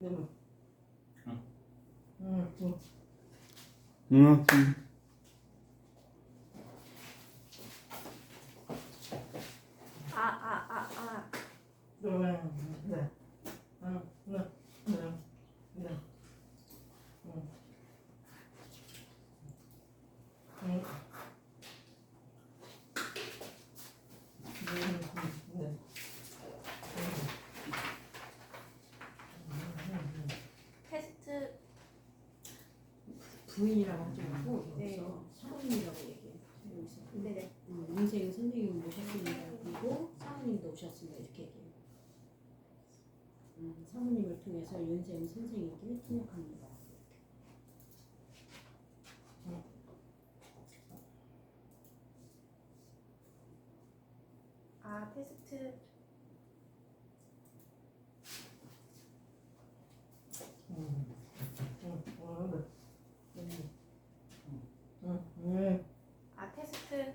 응. 응. 응. 응. 네. 응. 네. 네. 네. 응. 응. 네. 테스트. 부인이라고 하지 말고 네. 여기서 사모님이라고 얘기해. 네네. 윤세윤 선생님 오셨습니다. 그리고 사모님도 오셨습니다. 이렇게 얘기해요. 사모님을 통해서 윤세윤 선생님께 통역합니다. 테스트. 테스트.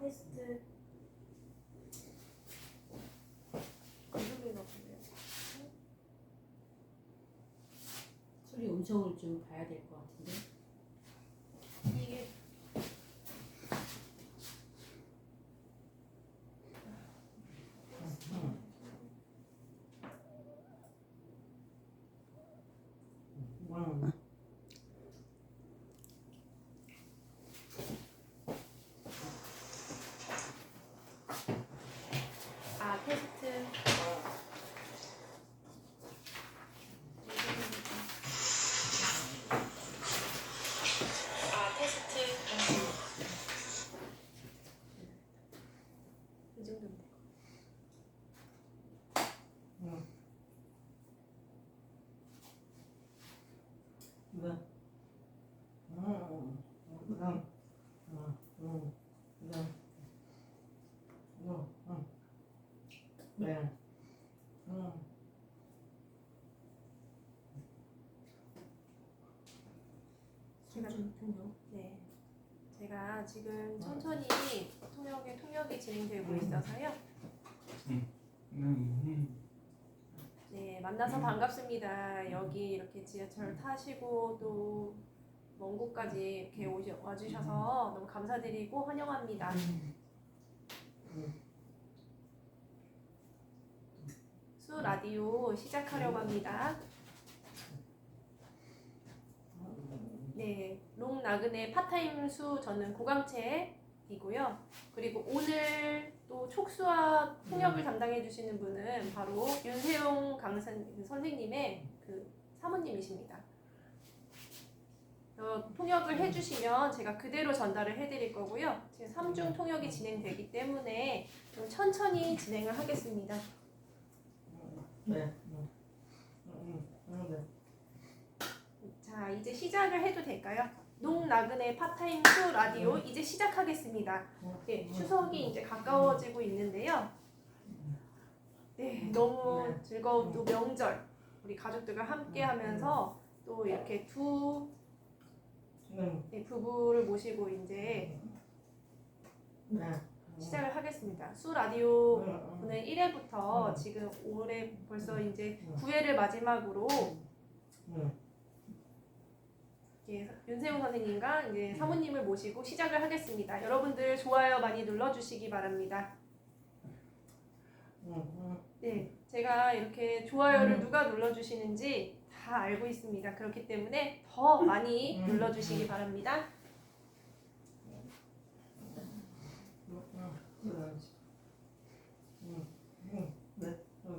테스트. 소리 음성을 좀 봐야 될 것 같은데. 이게 테스트. 테스트. 이 정도면 돼. 네. 제가 지금 천천히 통역이 진행되고 있어서요. 네, 만나서 반갑습니다. 여기 이렇게 지하철 타시고 또 먼 곳까지 이렇게 와주셔서 너무 감사드리고 환영합니다. 수 라디오 시작하려고 합니다. 네, 롱 나그네 파타임 수 저는 고강채이고요. 그리고 오늘 또 촉수와 통역을 담당해 주시는 분은 바로 윤세용 선생님의 그 사모님이십니다. 통역을 해주시면 제가 그대로 전달을 해드릴 거고요. 지금 3중 통역이 진행되기 때문에 좀 천천히 진행을 하겠습니다. 네. 자, 이제 시작을 해도 될까요? 농 나그네 파타임 수 라디오 이제 시작하겠습니다. 네, 추석이 이제 가까워지고 있는데요. 네, 너무 즐거운 또 명절 우리 가족들과 함께하면서 또 이렇게 두 부부를 모시고 이제 시작을 하겠습니다. 수 라디오 오늘 1회부터 지금 올해 벌써 이제 9회를 마지막으로 윤세용 선생님과 이제 사모님을 모시고 시작을 하겠습니다. 여러분들 좋아요 많이 눌러주시기 바랍니다. 네, 제가 이렇게 좋아요를 누가 눌러주시는지 다 알고 있습니다. 그렇기 때문에 더 많이 눌러주시기 바랍니다.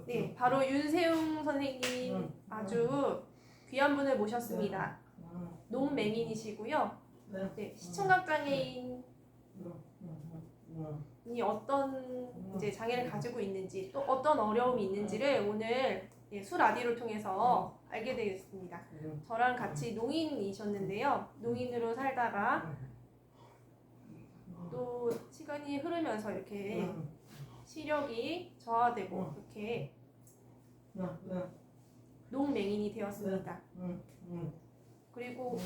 네, 바로 윤세용 선생님 아주 귀한 분을 모셨습니다. 농맹인이시고요. 네, 시청각 장애인이 어떤 이제 장애를 가지고 있는지 또 어떤 어려움이 있는지를 오늘 수 라디오를 통해서 알게 되겠습니다. 저랑 같이 농인이셨는데요. 농인으로 살다가 또 시간이 흐르면서 이렇게 시력이 저하되고 이렇게 농맹인이 되었습니다. 그리고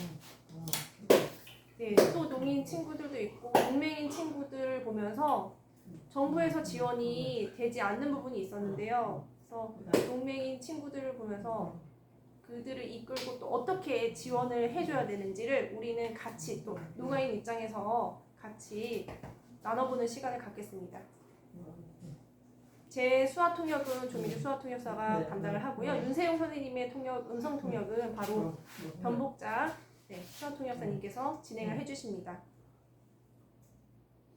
네, 또 농인 친구들도 있고 농맹인 친구들 보면서 정부에서 지원이 되지 않는 부분이 있었는데요. 그래서 농맹인 친구들을 보면서 그들을 이끌고 또 어떻게 지원을 해줘야 되는지를 우리는 같이 또 농아인 입장에서 같이 나눠보는 시간을 갖겠습니다. 제 수화 통역은 조민주 수화 통역사가 담당을 하고요. 윤세용 선생님의 통역, 음성 통역은 바로 변복자 수화 통역사님께서 진행을 해주십니다.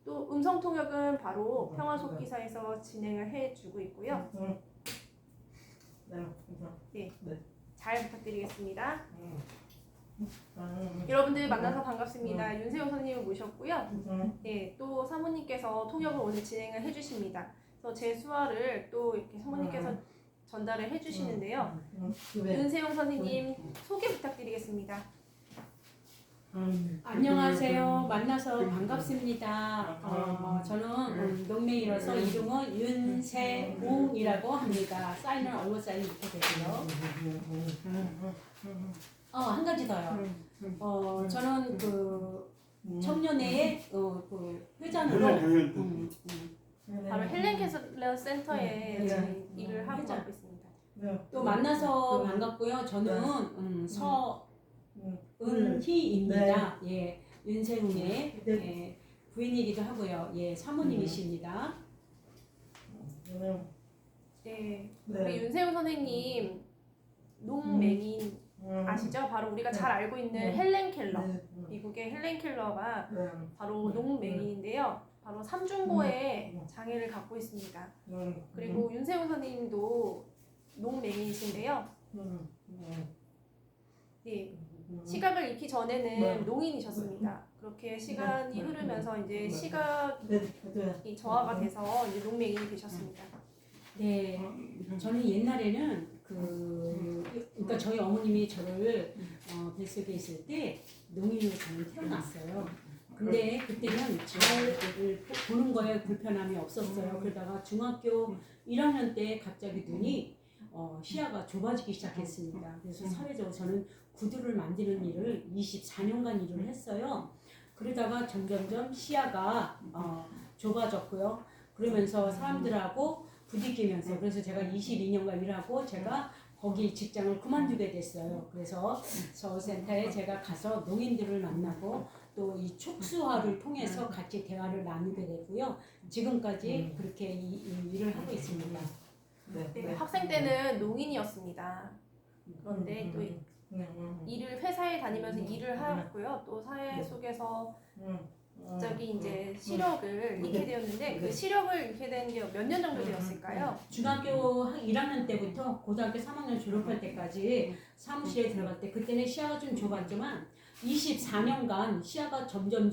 또 음성 통역은 바로 평화속기사에서 진행을 해주고 있고요. 네, 잘 부탁드리겠습니다. 여러분들 만나서 반갑습니다. 윤세용 선생님을 모셨고요. 네, 또 사모님께서 통역을 오늘 진행을 해주십니다. 그래서 제 수화를 또 이렇게 사모님께서 전달을 해주시는데요. 윤세용 선생님 소개 부탁드리겠습니다. 안녕하세요. 만나서 반갑습니다. 저는 농맹이라서 이름은 윤세웅이라고 합니다. 사인은 얼굴 사인 이렇게 되고요. 한 가지 더요. 저는 그 청년회의 그 회장으로 바로 헬렌 켈러 센터에 지금 일을 하고 있습니다. 또 만나서 반갑고요. 저는 서은희입니다. 예, 윤세웅의 부인이기도 하고요. 예, 사모님이십니다. 네, 우리 윤세웅 선생님 농맹인 아시죠? 바로 우리가 잘 알고 있는 헬렌 켈러, 미국의 헬렌 켈러가 바로 농맹인인데요. 바로 삼중고의 장애를 갖고 있습니다. 그리고 윤세웅 선생님도 농맹인이신데요. 네, 시각을 잃기 전에는 농인이셨습니다. 그렇게 시간이 흐르면서 이제 시각이 저하가 돼서 이제 농맹인이 되셨습니다. 네, 저는 옛날에는 그러니까 저희 어머님이 저를 뱃속에 있을 때 농인으로 저는 태어났어요. 근데 그때는 잘 보는 거에 불편함이 없었어요. 그러다가 중학교 1학년 때 갑자기 눈이 시야가 좁아지기 시작했습니다. 그래서 사회적으로 저는 구두를 만드는 일을 24년간 일을 했어요. 그러다가 점점점 시야가 좁아졌고요. 그러면서 사람들하고 부딪히면서 그래서 제가 22년간 일하고 제가 거기 직장을 그만두게 됐어요. 그래서 서울센터에 제가 가서 농인들을 만나고 또 이 촉수화를 통해서 같이 대화를 나누게 되고요. 지금까지 그렇게 이 일을 하고 있습니다. 네, 학생 때는 농인이었습니다. 그런데 또 일을 회사에 다니면서 일을 하고요. 또 사회 속에서 갑자기 이제 시력을 잃게 되었는데 그 시력을 잃게 된 게 몇 년 정도 되었을까요? 중학교 1학년 때부터 고등학교 3학년 졸업할 때까지 사무실에 들어갈 때 그때는 시야가 좀 좁았지만 24년간 시야가 점점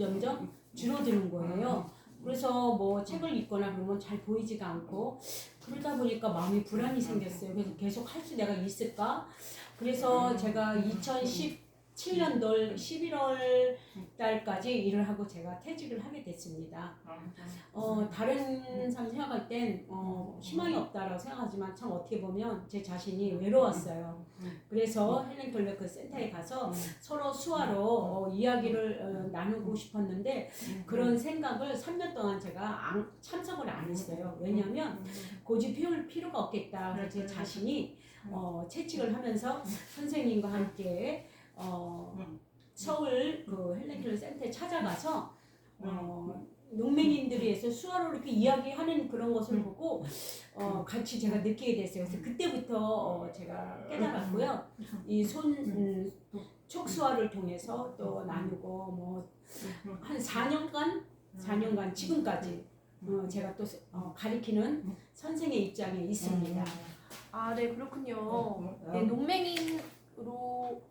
줄어드는 거예요. 그래서 뭐 책을 읽거나 그러면 잘 보이지가 않고 그러다 보니까 마음이 불안이 생겼어요. 그래서 계속 할 수 내가 있을까? 그래서 제가 2017년도 11월 달까지 일을 하고 제가 퇴직을 하게 됐습니다. 다른 사람 생각할 땐 희망이 없다라고 생각하지만 참 어떻게 보면 제 자신이 외로웠어요. 그래서 헬렌 켈러 그 센터에 가서 서로 수화로 이야기를 나누고 싶었는데 그런 생각을 3년 동안 제가 참석을 안 했어요. 왜냐하면 고집 피울 필요가 없겠다. 그래서 제 자신이 채찍을 하면서 선생님과 함께 서울 그 헬렌 켈러 센터에 찾아가서 농맹인들이 해서 수화로 이렇게 이야기하는 그런 것을 보고 같이 제가 느끼게 됐어요. 그래서 그때부터 제가 깨달았고요. 이 촉수화를 통해서 또 나누고 뭐 한 4년간 지금까지 제가 또 가리키는 선생의 입장에 있습니다. 아, 네, 그렇군요. 네, 농맹인으로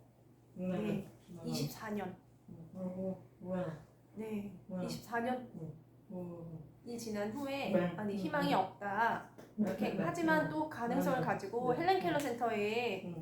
24년. 네, 24년이 지난 후에 희망이 없다. 이렇게 하지만 또 가능성을 가지고 헬렌 켈러 센터에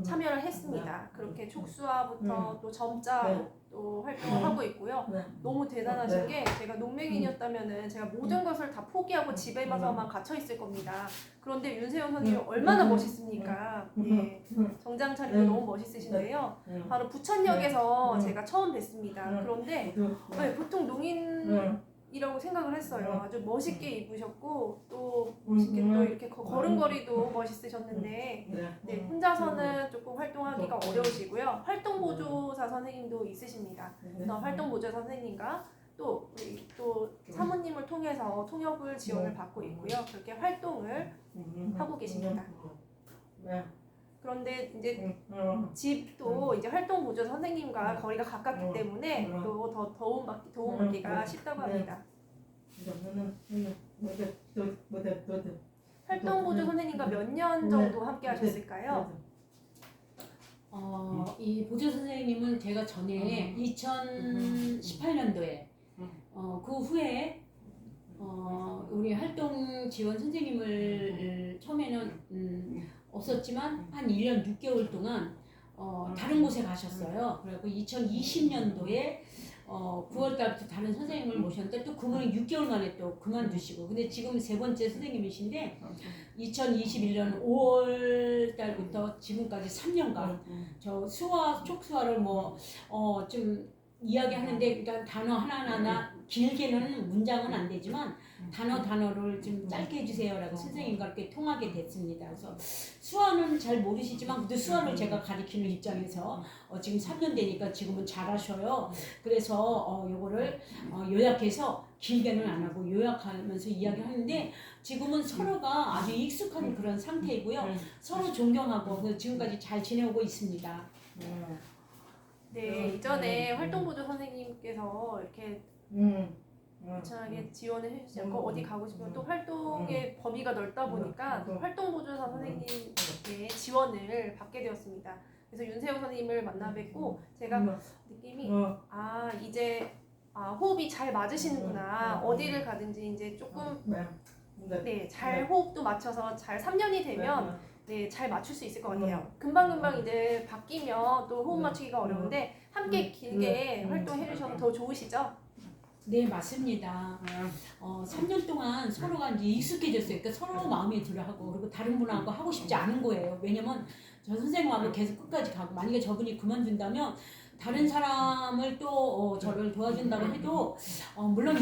참여를 했습니다. 그렇게 촉수화부터 또 점자 또 활동을 하고 있고요. 네. 너무 대단하신 게 제가 농맹인이었다면은 제가 모든 것을 다 포기하고 집에서만 갇혀 있을 겁니다. 그런데 윤세영 선생님이 얼마나 멋있습니까? 예, 정장 차림도 너무 멋있으신데요. 바로 부천역에서 제가 처음 뵀습니다. 그런데 네, 보통 농인이라고 생각을 했어요. 아주 멋있게 입으셨고 또 멋있게 또 이렇게 걸음걸이도 멋있으셨는데 네, 혼자서는 조금 활동하기가 어려우시고요. 활동보조사 선생님도 있으십니다. 그래서 활동보조사 선생님과 또 우리 또 사모님을 통해서 통역을 지원을 받고 있고요. 그렇게 활동을 하고 계십니다. 그런데 이제 집도 이제 활동보조사 선생님과 거리가 가깝기 때문에 또 더 도움받기가 쉽다고 합니다. 활동보조 선생님과 몇 년 정도 함께 하셨을까요? 이 보조 선생님은 제가 전에 2018년도에 그 후에 우리 활동 지원 선생님을 처음에는 없었지만 한 1년 6개월 동안 다른 곳에 가셨어요. 그리고 2020년도에 9월달부터 다른 선생님을 모셨는데 또 그분은 6개월 만에 또 그만두시고 근데 지금 세 번째 선생님이신데 2021년 5월달부터 지금까지 3년간 저 수화 촉수화를 좀 이야기하는데 그러니까 단어 하나하나 길게는 문장은 안 되지만 단어를 좀 짧게 해주세요라고 선생님과 이렇게 통하게 됐습니다. 그래서 수화는 잘 모르시지만 그래도 수화를 제가 가르치는 입장에서 지금 3년 되니까 지금은 잘하셔요. 그래서 요거를 요약해서 길게는 안 하고 요약하면서 이야기하는데 지금은 서로가 아주 익숙한 그런 상태이고요. 서로 존경하고 그래서 지금까지 잘 지내오고 있습니다. 네, 이전에 활동보조 선생님께서 이렇게 유창하게 지원을 해주시지 않고 어디 가고 싶으면 또 활동의 범위가 넓다 보니까 활동보조사 선생님의 지원을 받게 되었습니다. 그래서 윤세영 선생님을 만나 뵙고 제가 느낌이 이제 호흡이 잘 맞으시는구나. 어디를 가든지 이제 조금 잘 호흡도 맞춰서 잘 3년이 되면 잘 맞출 수 있을 것 같아요. 금방금방 이제 바뀌면 또 호흡 맞추기가 어려운데 함께 길게 활동해 주셔서 더 좋으시죠? 네, 맞습니다. 3년 동안 서로가 이제 익숙해졌어요. 그러니까 서로 마음에 들어하고 그리고 다른 분하고 하고 싶지 않은 거예요. 왜냐면 저 선생님하고 계속 끝까지 가고 만약에 저분이 그만둔다면 다른 사람을 또 저를 도와준다고 해도 물론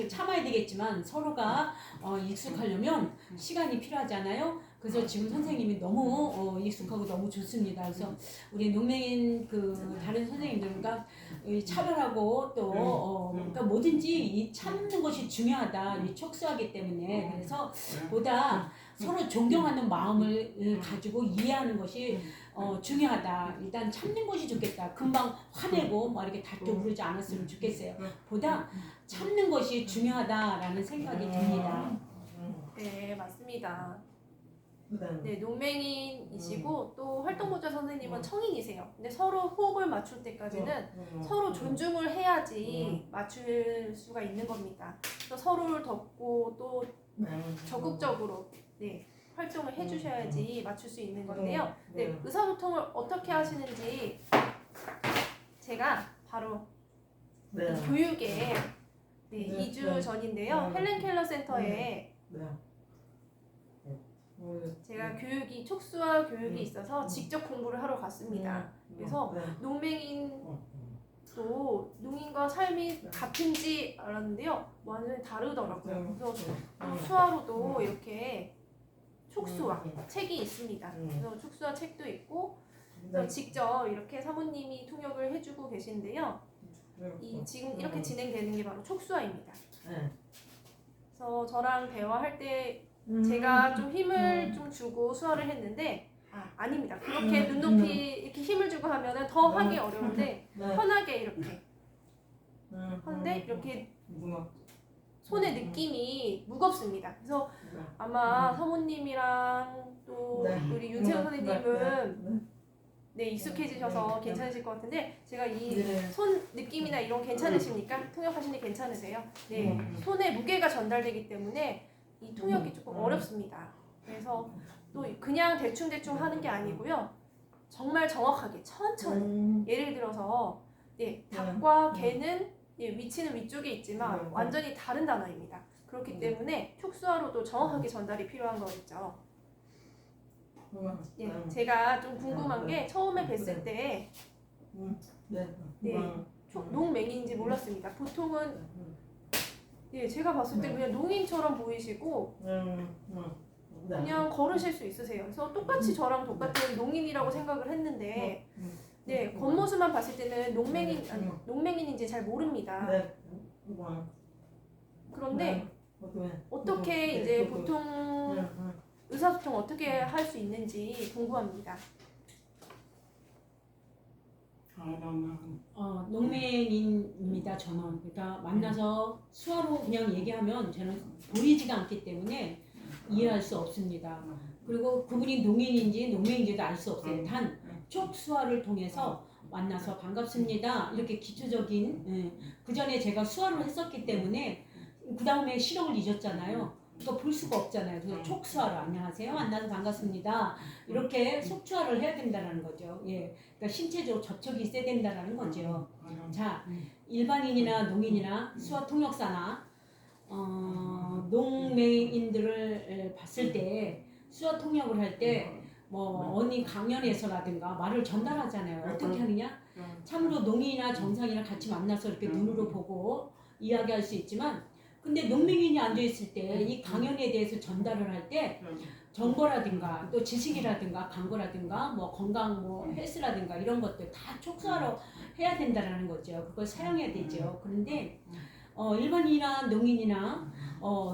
참아야 되겠지만 서로가 익숙하려면 시간이 필요하잖아요. 그래서 지금 선생님이 너무 익숙하고 너무 좋습니다. 그래서 우리 농맹인 다른 선생님들과 차별하고 또 그러니까 뭐든지 이 참는 것이 중요하다. 이 촉수하기 때문에 그래서 보다 서로 존경하는 마음을 가지고 이해하는 것이 중요하다. 일단 참는 것이 좋겠다. 금방 화내고 뭐 이렇게 다투고 그러지 않았으면 좋겠어요. 보다 참는 것이 중요하다라는 생각이 듭니다. 네, 맞습니다. 네, 농맹인이시고 또 활동보조 선생님은 청인이세요. 근데 서로 호흡을 맞출 때까지는 서로 존중을 해야지 맞출 수가 있는 겁니다. 또 서로를 덮고 또 적극적으로 활동을 해주셔야지 맞출 수 있는 건데요. 네, 의사소통을 어떻게 하시는지 제가 바로 교육에 2주 전인데요. 헬렌 켈러 센터에 제가 교육이 촉수화 교육이 있어서 직접 공부를 하러 갔습니다. 그래서 농맹인도 농인과 삶이 같은지 알았는데요. 완전히 다르더라고요. 그래서 또 수화로도 이렇게 촉수화 책이 있습니다. 그래서 촉수화 책도 있고 그래서 직접 이렇게 사모님이 통역을 해주고 계신데요. 지금 이렇게 진행되는 게 바로 촉수화입니다. 그래서 저랑 대화할 때 제가 좀 힘을 좀 주고 수화를 했는데 아닙니다. 그렇게 눈높이 이렇게 힘을 주고 하면은 더 하기 어려운데 편하게 이렇게 하는데 이렇게 손의 느낌이 무겁습니다. 그래서 아마 사모님이랑 또 우리 윤세훈 선생님은 익숙해지셔서 괜찮으실 것 같은데 제가 이 손 느낌이나 이런 괜찮으십니까? 통역하시는 게 괜찮으세요? 네, 손에 무게가 전달되기 때문에 이 통역이 조금 어렵습니다. 그래서 또 그냥 대충 하는 게 아니고요. 정말 정확하게 천천히 예를 들어서 예, 닭과 개는 예, 위치는 위쪽에 있지만 완전히 다른 단어입니다. 그렇기 때문에 촉수화로도 정확하게 전달이 필요한 거겠죠. 예, 제가 좀 궁금한 게 처음에 뵀을 때 농맹인지 몰랐습니다. 보통은 예, 제가 봤을 때 그냥 농인처럼 보이시고 그냥 걸으실 수 있으세요. 그래서 똑같이 저랑 똑같은 농인이라고 생각을 했는데 네, 겉모습만 봤을 때는 농맹인인지 잘 모릅니다. 그런데 어떻게 이제 보통 의사소통 어떻게 할 수 있는지 궁금합니다. 농맹인입니다. 저는 그러니까 만나서 수화로 그냥 얘기하면 저는 보이지가 않기 때문에 이해할 수 없습니다. 그리고 그분이 농인인지 농맹인지도 알 수 없어요. 단 촉수화를 통해서 만나서 반갑습니다. 이렇게 기초적인 그 전에 제가 수화를 했었기 때문에 그 다음에 시력을 잊었잖아요. 그러니까 볼 수가 없잖아요. 그래서 촉수화로 안녕하세요. 만나서 반갑습니다. 이렇게 속추화를 해야 된다는 거죠. 예, 그러니까 신체적으로 접촉이 있어야 된다는 거죠. 자, 일반인이나 농인이나 수화 통역사나 농맹인들을 봤을 때 수화 통역을 할 때 뭐 어느 강연에서라든가 말을 전달하잖아요. 어떻게 하느냐? 참으로 농인이나 정상이랑 같이 만나서 이렇게 눈으로 보고 이야기할 수 있지만 근데 농맹인이 앉아있을 때 이 강연에 대해서 전달을 할 때 정보라든가 또 지식이라든가 광고라든가 뭐 건강 뭐 헬스라든가 이런 것들 다 촉수하러 해야 된다는 거죠. 그걸 사용해야 되죠. 그런데 일반인이나 농인이나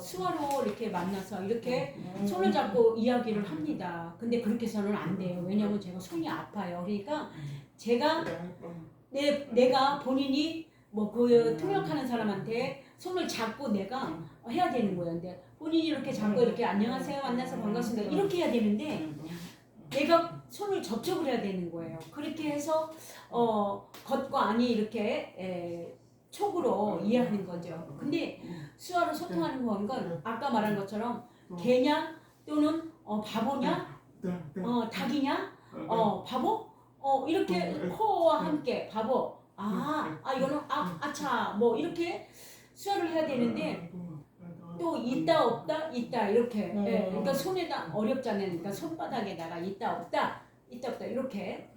수화로 이렇게 만나서 이렇게 손을 잡고 이야기를 합니다. 근데 그렇게 해서는 안 돼요. 왜냐하면 제가 손이 아파요. 그러니까 제가 내가 본인이 뭐 그 통역하는 사람한테 손을 잡고 내가 해야 되는 거예요. 근데 본인이 이렇게 잡고 이렇게 안녕하세요 만나서 반갑습니다 이렇게 해야 되는데 내가 손을 접촉을 해야 되는 거예요. 그렇게 해서 겉과 안이 이렇게 촉으로 이해하는 거죠. 근데 수화로 소통하는 건 아까 말한 것처럼 개냐 또는 바보냐 닭이냐 바보 이렇게 코와 함께 바보 이거는 아차 뭐 이렇게 수화를 해야 되는데 또 있다 없다 있다 이렇게 그러니까 손에다 어렵잖아요. 그러니까 손바닥에다가 있다 없다 이렇게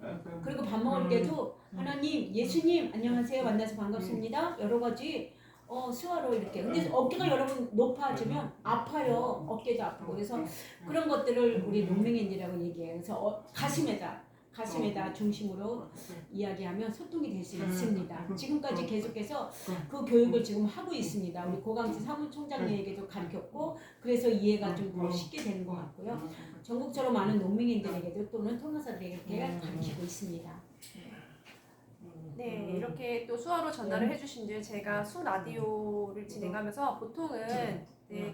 그리고 밥 먹을 때도 하나님 예수님 안녕하세요 만나서 반갑습니다 여러 가지 수화로 이렇게 근데 어깨가 여러분 높아지면 아파요. 어깨도 아프고 그래서 그런 것들을 우리 농맹인이라고 얘기해요. 그래서 가슴에다 중심으로 이야기하면 소통이 될 수 있습니다. 지금까지 계속해서 그 교육을 지금 하고 있습니다. 우리 고강지 사무총장님에게도 가르쳤고 그래서 이해가 좀 더 쉽게 되는 것 같고요. 전국적으로 많은 농민인들에게도 또는 통역사들에게 가르치고 있습니다. 네, 이렇게 또 수화로 전달을 해주신 줄 제가 수 라디오를 진행하면서 보통은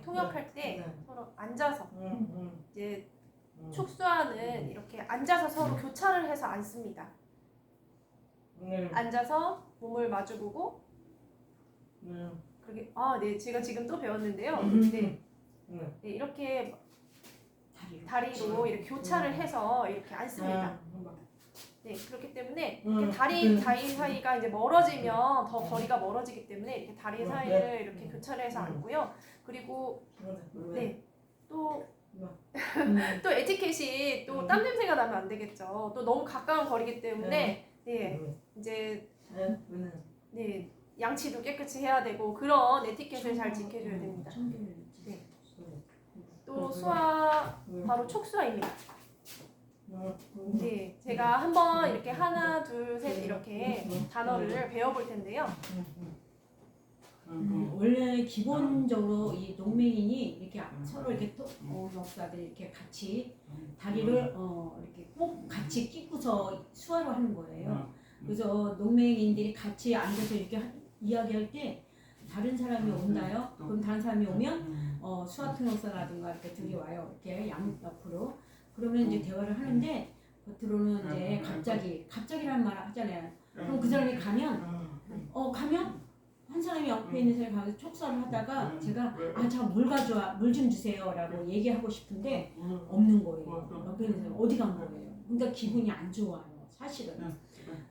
통역할 때 서로 앉아서 이제 촉수화는 이렇게 앉아서 서로 교차를 해서 앉습니다. 앉아서 몸을 마주보고 그렇게 네, 제가 지금 또 배웠는데요. 네, 이렇게 다리로 이렇게 교차를 해서 이렇게 앉습니다. 네, 그렇기 때문에 이렇게 다리 사이가 이제 멀어지면 더 거리가 멀어지기 때문에 이렇게 다리 사이를 이렇게 교차를 해서 앉고요. 그리고 또 에티켓이 또 땀 냄새가 나면 안 되겠죠. 또 너무 가까운 거리기 때문에 이제 양치도 깨끗이 해야 되고 그런 에티켓을 잘 지켜줘야 됩니다. 또 수화 바로 촉수화입니다. 네, 제가 한번 이렇게 하나, 둘, 셋 이렇게 단어를 배워볼 텐데요. 원래 기본적으로 이 농맹인이 이렇게 서로 이렇게 목사들 이렇게 같이 다리를 이렇게 꼭 같이 끼고서 수화로 하는 거예요. 그래서 농맹인들이 같이 앉아서 이렇게 이야기할 때 다른 사람이 온다요. 그럼 다른 사람이 오면 수화 통역사라든가 이렇게 둘이 와요. 이렇게 양옆으로. 그러면 이제 대화를 하는데 겉으로는 이제 갑자기라는 말 하잖아요. 그럼 그 사람이 가면 한 사람이 옆에 있는 사람이 가서 촉수화를 하다가 제가 물 가져와 물 좀 주세요라고 얘기하고 싶은데 없는 거예요. 옆에 있는 사람이 어디 간 거예요. 그러니까 기분이 안 좋아요. 사실은.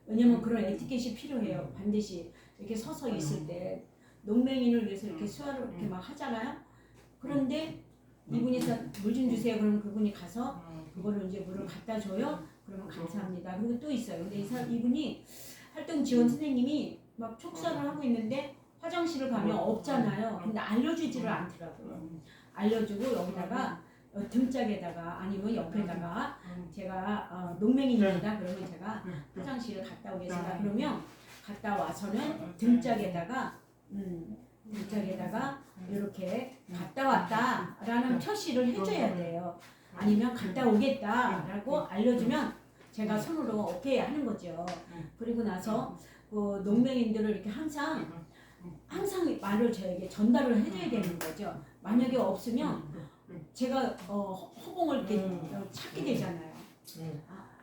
왜냐면 그런 에티켓이 필요해요. 반드시 이렇게 서서 있을 때 농맹인을 위해서 이렇게 수화를 이렇게 막 하잖아요. 그런데 이분이 물 좀 주세요. 그러면 그분이 가서 그거를 이제 물을 갖다 줘요. 그러면 감사합니다. 그리고 또 있어요. 근데 이분이 활동 지원 선생님이 막 촉수화를 하고 있는데 화장실을 가면 없잖아요. 근데 알려주지를 않더라고요. 알려주고 여기다가 등짝에다가 아니면 옆에다가 제가 농맹인입니다. 그러면 제가 화장실을 갔다 오겠습니다. 그러면 갔다 와서는 등짝에다가 이렇게 갔다 왔다라는 표시를 해줘야 돼요. 아니면 갔다 오겠다라고 알려주면 제가 손으로 오케이 하는 거죠. 그리고 나서 그 농맹인들을 이렇게 항상 말을 저에게 전달을 해줘야 되는 거죠. 만약에 없으면 제가 허공을 이렇게 찾게 되잖아요.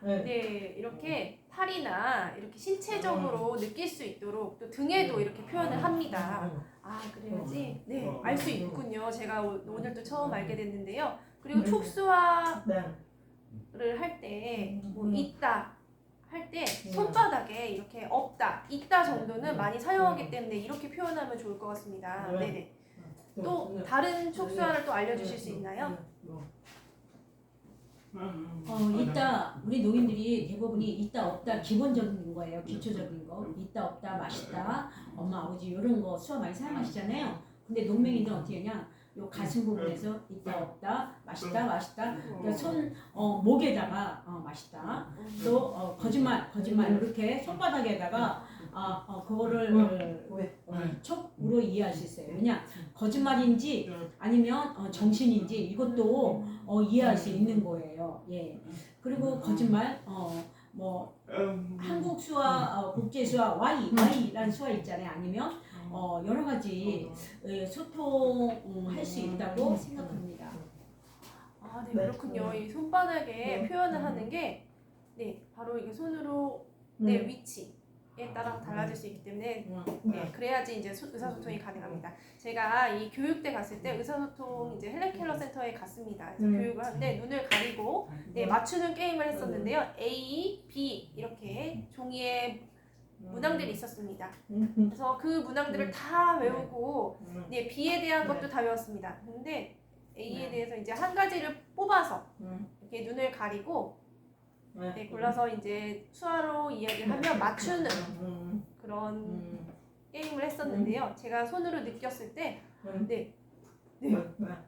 네, 이렇게 팔이나 이렇게 신체적으로 느낄 수 있도록 또 등에도 이렇게 표현을 합니다. 아, 그래야지. 네, 알 수 있군요. 제가 오늘 또 처음 알게 됐는데요. 그리고 촉수화를 할 때 뭐 있다 할 때 손바닥에 이렇게 없다, 있다 정도는 많이 사용하기 때문에 이렇게 표현하면 좋을 것 같습니다. 네네. 또 다른 촉수화를 또 알려주실 수 있나요? 있다. 우리 노인들이 대부분이 있다 없다 기본적인 거예요. 기초적인 거. 있다 없다 맛있다 엄마 아버지 이런 거 수화 많이 사용하시잖아요. 근데 농맹이들 어떻게 하냐? 요 가슴 부분에서 있다 없다 맛있다 그러니까 손 목에다가 맛있다. 또 거짓말 이렇게 손바닥에다가 그거를 촉으로 이해할 수 있어요. 왜냐 거짓말인지 아니면 정신인지 이것도 이해할 수 있는 거예요. 예. 그리고 거짓말 뭐 한국 수화 국제 수화 Y라는 수화 있잖아요. 아니면 여러 가지 소통할 수 있다고 생각합니다. 아, 네, 그렇군요. 이 손바닥에 표현을 하는 게 바로 이게 손으로 내 위치에 따라 달라질 수 있기 때문에 그래야지 이제 의사소통이 가능합니다. 제가 이 교육대 갔을 때 의사소통 이제 헬렌 켈러 센터에 갔습니다. 그래서 교육을 하는데 눈을 가리고 맞추는 게임을 했었는데요. A, B 이렇게 종이에 문항들이 있었습니다. 그래서 그 문항들을 다 외우고 B에 대한 것도 다 외웠습니다. 근데 A에 대해서 이제 한 가지를 뽑아서 이렇게 눈을 가리고 골라서 이제 수화로 이야기를 하면 맞추는 그런 게임을 했었는데요. 제가 손으로 느꼈을 때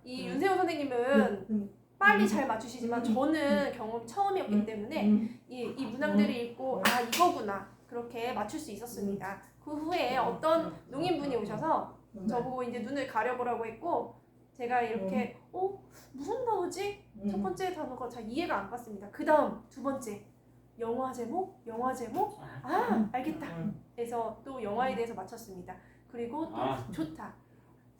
이 윤세호 선생님은 빨리 잘 맞추시지만 저는 경험 처음이었기 때문에 이 문항들을 읽고 아 이거구나 그렇게 맞출 수 있었습니다. 그 후에 어떤 농인분이 오셔서 저보고 이제 눈을 가려보라고 했고 제가 이렇게 무슨 단어지? 첫 번째 단어가 잘 이해가 안 갔습니다. 그 다음 두 번째 영화 제목? 아 알겠다. 그래서 또 영화에 대해서 맞췄습니다. 그리고 또 좋다.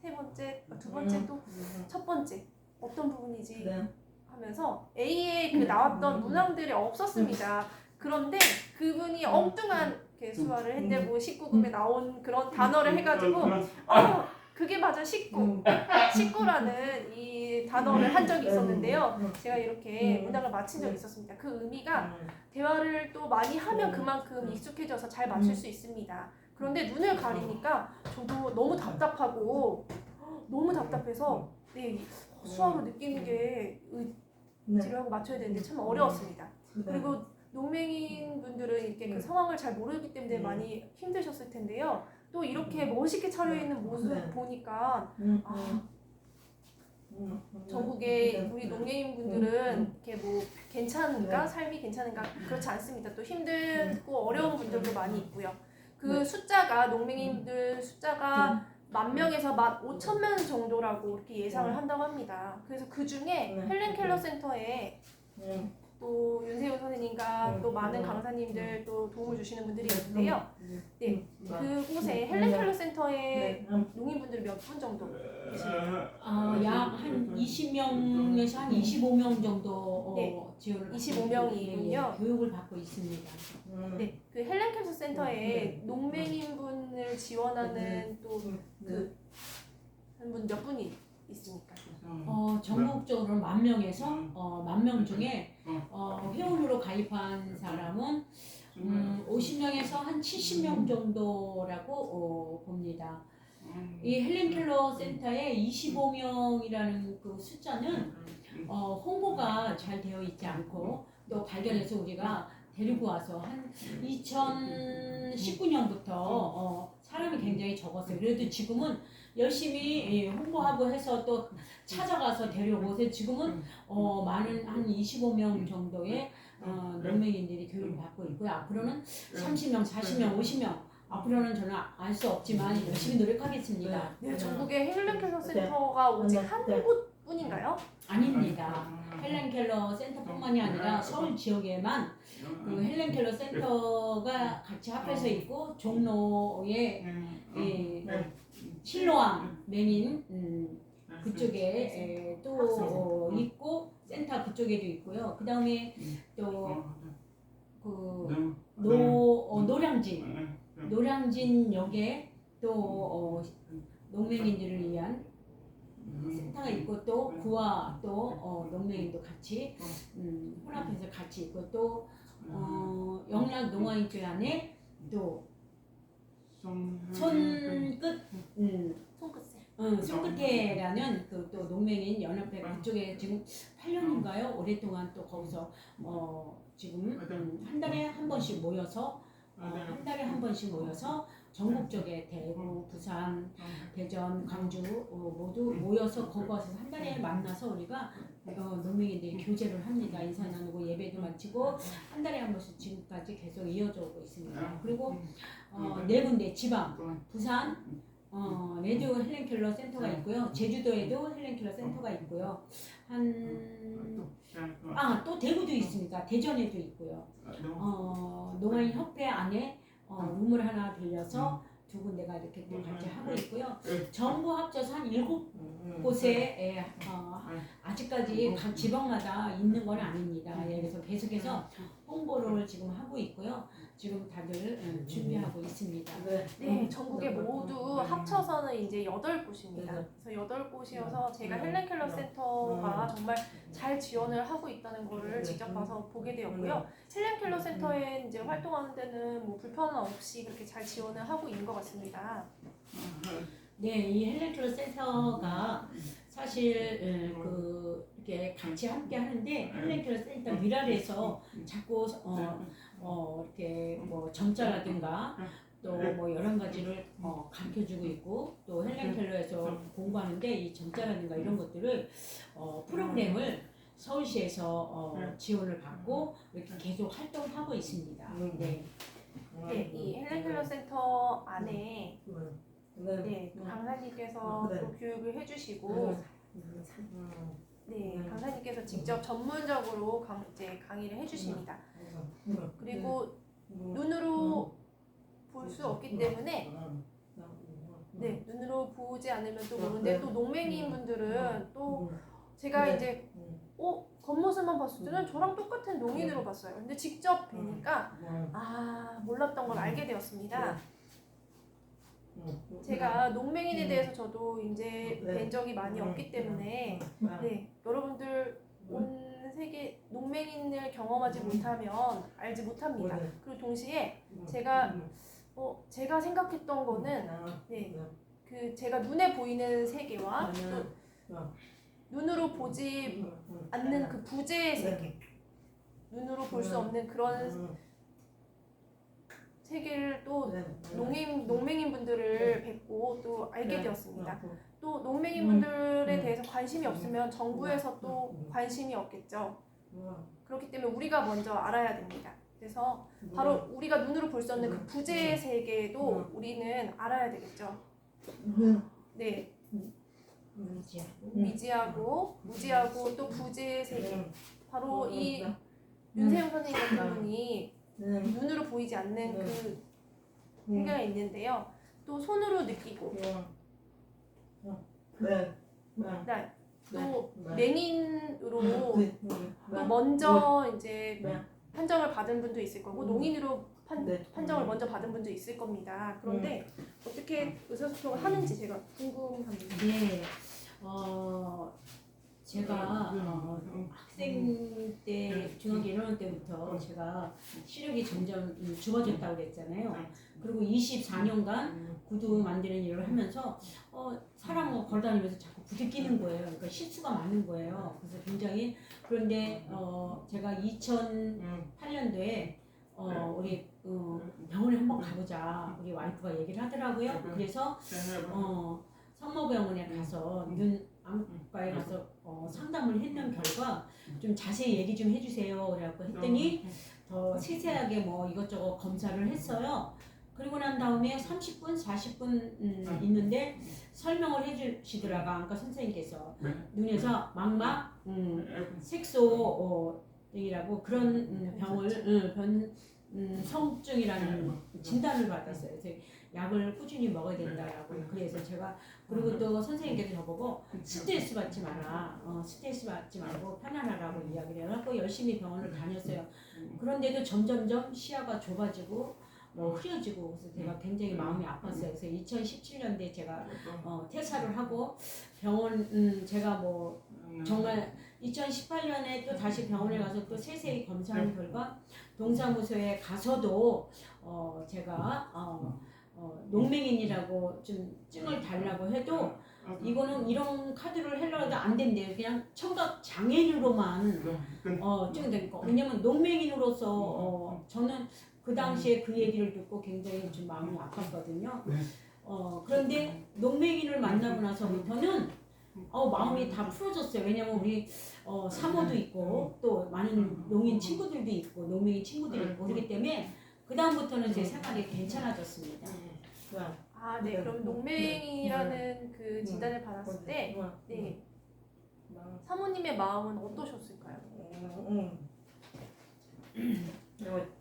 세 번째, 두 번째 또 첫 번째 어떤 부분이지 하면서 A에 그 나왔던 문항들이 없었습니다. 그런데 그분이 엉뚱한 수화를 했대고 19급에 나온 그런 단어를 해가지고 그게 맞아 19라는 이 단어를 한 적이 있었는데요. 제가 이렇게 문항을 맞힌 적이 있었습니다. 그 의미가 대화를 또 많이 하면 그만큼 익숙해져서 잘 맞출 수 있습니다. 그런데 눈을 가리니까 저도 너무 답답하고 너무 답답해서 수화로 느끼는 게 의지하고 맞춰야 되는데 참 어려웠습니다. 그리고 농맹인 분들은 이렇게 그 상황을 잘 모르기 때문에 많이 힘드셨을 텐데요. 또 이렇게 멋있게 차려있는 모습 보니까 전국의 우리 농맹인 분들은 이렇게 뭐 괜찮은가? 삶이 괜찮은가? 그렇지 않습니다. 또 힘들고 어려운 분들도 많이 있고요. 그 숫자가 농맹인들 숫자가 10,000명에서 15,000명 정도라고 이렇게 예상을 한다고 합니다. 그래서 그 중에 헬렌 켈러 센터에 또 윤세호 선생님과 또 많은 강사님들 또 도움을 주시는 분들이 있는데요. 그곳에 헬렌 켈러 센터에 농인분들이 몇 분 정도 계시나요? 약 한 20명에서 한 25명 정도 지원을 25명이군요. 교육을 받고 있습니다. 그 헬렌 켈러 센터에 농맹인분을 지원하는 또 그 한 분 몇 분이 있습니까? 전국적으로 10,000명에서 10,000명 중에 회원으로 가입한 사람은 50명에서 한 70명 정도라고 봅니다. 이 헬렌 켈러 센터의 25명이라는 그 숫자는 홍보가 잘 되어 있지 않고 또 발견해서 우리가 데리고 와서 한 2019년부터 사람이 굉장히 적었어요. 그래도 지금은 열심히 홍보하고 해서 또 찾아가서 데려오고 지금은 많은 한 25명 정도의 농맹인들이 교육을 받고 있고요. 앞으로는 30명, 40명, 50명 앞으로는 저는 알 수 없지만 열심히 노력하겠습니다. 네, 전국에 헬렌 켈러 센터가 오직 한 곳뿐인가요? 아닙니다. 헬렌 켈러 센터뿐만이 아니라 서울 지역에만 그 헬렌 켈러 센터가 같이 합해서 있고 종로에 실로암 맹인 그쪽에 또 있고 센터 그쪽에도 있고요. 그 다음에 또 그 노량진역에 또 농맹인들을 위한 센터가 있고 또 구와 또 농맹인도 같이 혼합해서 같이 있고 또 영락 농아인교 안에 또 손끝에라는 그 또 농맹인 연합회 그쪽에 지금 8년인가요? 오랫동안 또 거기서 지금 한 달에 한 번씩 모여서 전국적에 대구, 부산, 대전, 광주 모두 모여서 거기서 한 달에 만나서 우리가 농민들이 교제를 합니다. 인사 나누고 예배도 마치고 한 달에 한 번씩 지금까지 계속 이어져 오고 있습니다. 그리고 네 군데 지방, 부산, 레디오 헬렌 켈러 센터가 있고요. 제주도에도 헬렌 켈러 센터가 있고요. 또 대구도 있습니다. 대전에도 있고요. 농아인 협회 안에 룸을 하나 빌려서 두 군데가 이렇게 또 같이 하고 있고요. 전부 합쳐서 한 7곳에 아직까지 각 지방마다 있는 건 아닙니다. 그래서 계속해서 홍보를 지금 하고 있고요. 지금 다들 준비하고 있습니다. 네, 전국에 모두 합쳐서는 이제 8곳입니다. 그래서 8곳이어서 제가 헬렌 켈러 센터가 정말 잘 지원을 하고 있다는 거를 직접 봐서 보게 되었고요. 헬렌 켈러 센터에 이제 활동하는 데는 뭐 불편함 없이 그렇게 잘 지원을 하고 있는 것 같습니다. 네, 이 헬렌 켈러 센터가 사실 이렇게 같이 함께 하는데 헬렌 켈러 센터 위랄에서 자꾸 이렇게 뭐 점자라든가 또 뭐 여러 가지를 가르쳐주고 있고 또 헬렌 켈러에서 공부하는데 이 점자라든가 이런 것들을 프로그램을 서울시에서 지원을 받고 이렇게 계속 활동하고 있습니다. 네. 네, 이 헬렌 켈러 센터 안에 강사님께서 또 교육을 해주시고 강사님께서 직접 전문적으로 강의를 해주십니다. 그리고 눈으로 볼 수 없기 때문에 눈으로 보지 않으면 또 모르는데 또 농맹인 분들은 또 제가 이제 겉모습만 봤을 때는 저랑 똑같은 농인으로 봤어요. 근데 직접 뵈니까 몰랐던 걸 알게 되었습니다. 제가 농맹인에 대해서 저도 이제 뵌 적이 많이 없기 때문에 여러분들 온 세계 농맹인을 경험하지 못하면 알지 못합니다. 그리고 동시에 제가 생각했던 거는 그 제가 눈에 보이는 세계와 또 눈으로 보지 않는 그 부재의 세계, 눈으로 볼 수 없는 그런 세계를 또 농맹인 분들을 뵙고 또 알게 되었습니다. 또 농맹인 분들에 대해서 관심이 없으면 정부에서 또 관심이 없겠죠. 그렇기 때문에 우리가 먼저 알아야 됩니다. 그래서 바로 우리가 눈으로 볼 수 없는 그 부재의 세계도 우리는 알아야 되겠죠. 네. 미지하고 무지하고 또 부재의 세계. 바로 이 윤세용 선생님 같은 분이 눈으로 보이지 않는 그 세계가 있는데요. 또 손으로 느끼고 또 맹인으로 또 먼저 이제 판정을 받은 분도 있을 거고 농인으로 판정을 먼저 받은 분도 있을 겁니다. 그런데 어떻게 의사소통을 하는지 제가 궁금합니다. 네, 제가 학생 때 중학교 1학년 때부터 제가 시력이 점점 좋아졌다고 그랬잖아요. 그리고 24년간 구두 만드는 일을 하면서 사람하고 걸어다니면서 자꾸 부딪히는 거예요. 그러니까 실수가 많은 거예요. 그래서 굉장히 그런데 제가 2008년도에 우리 병원에 한번 가보자 우리 와이프가 얘기를 하더라고요. 그래서 성모병원에 가서 눈 안과에 가서 상담을 했는 결과 좀 자세히 얘기 좀 해주세요. 그래갖고 했더니 더 세세하게 뭐 이것저것 검사를 했어요. 그리고 난 다음에 30분, 40분 있는데 설명을 해주시더라고 안과 선생님께서 눈에서 망막 색소이라고 그런 병을 성증이라는 진단을 받았어요. 그래서 약을 꾸준히 먹어야 된다라고. 그래서 제가 그리고 또 선생님께서 저보고 스트레스 받지 마라. 스트레스 받지 말고 편안하라고 이야기를 해갖고 열심히 병원을 다녔어요. 그런데도 점점점 시야가 좁아지고 흐려지고 그래서 제가 굉장히 마음이 아팠어요. 그래서 2017년도에 제가 퇴사를 하고 병원 제가 뭐 정말 2018년에 또 다시 병원에 가서 또 세세히 검사한 결과 동사무소에 가서도 제가 농맹인이라고 좀 증을 달라고 해도 이거는 이런 카드를 하려고 해도 안 된대요. 그냥 청각 장애인으로만 증되니까. 왜냐면 농맹인으로서 저는 그 당시에 그 얘기를 듣고 굉장히 좀 마음이 아팠거든요. 그런데 농맹인을 만나고 나서부터는 마음이 다 풀어졌어요. 왜냐면 우리 사모도 있고 또 많은 농인 친구들도 있고 농맹인 친구들이 있고 그렇기 때문에 그 다음부터는 제 생활이 괜찮아졌습니다. 아, 네. 그럼 농맹이라는 그 진단을 받았을 때, 네. 사모님의 마음은 어떠셨을까요?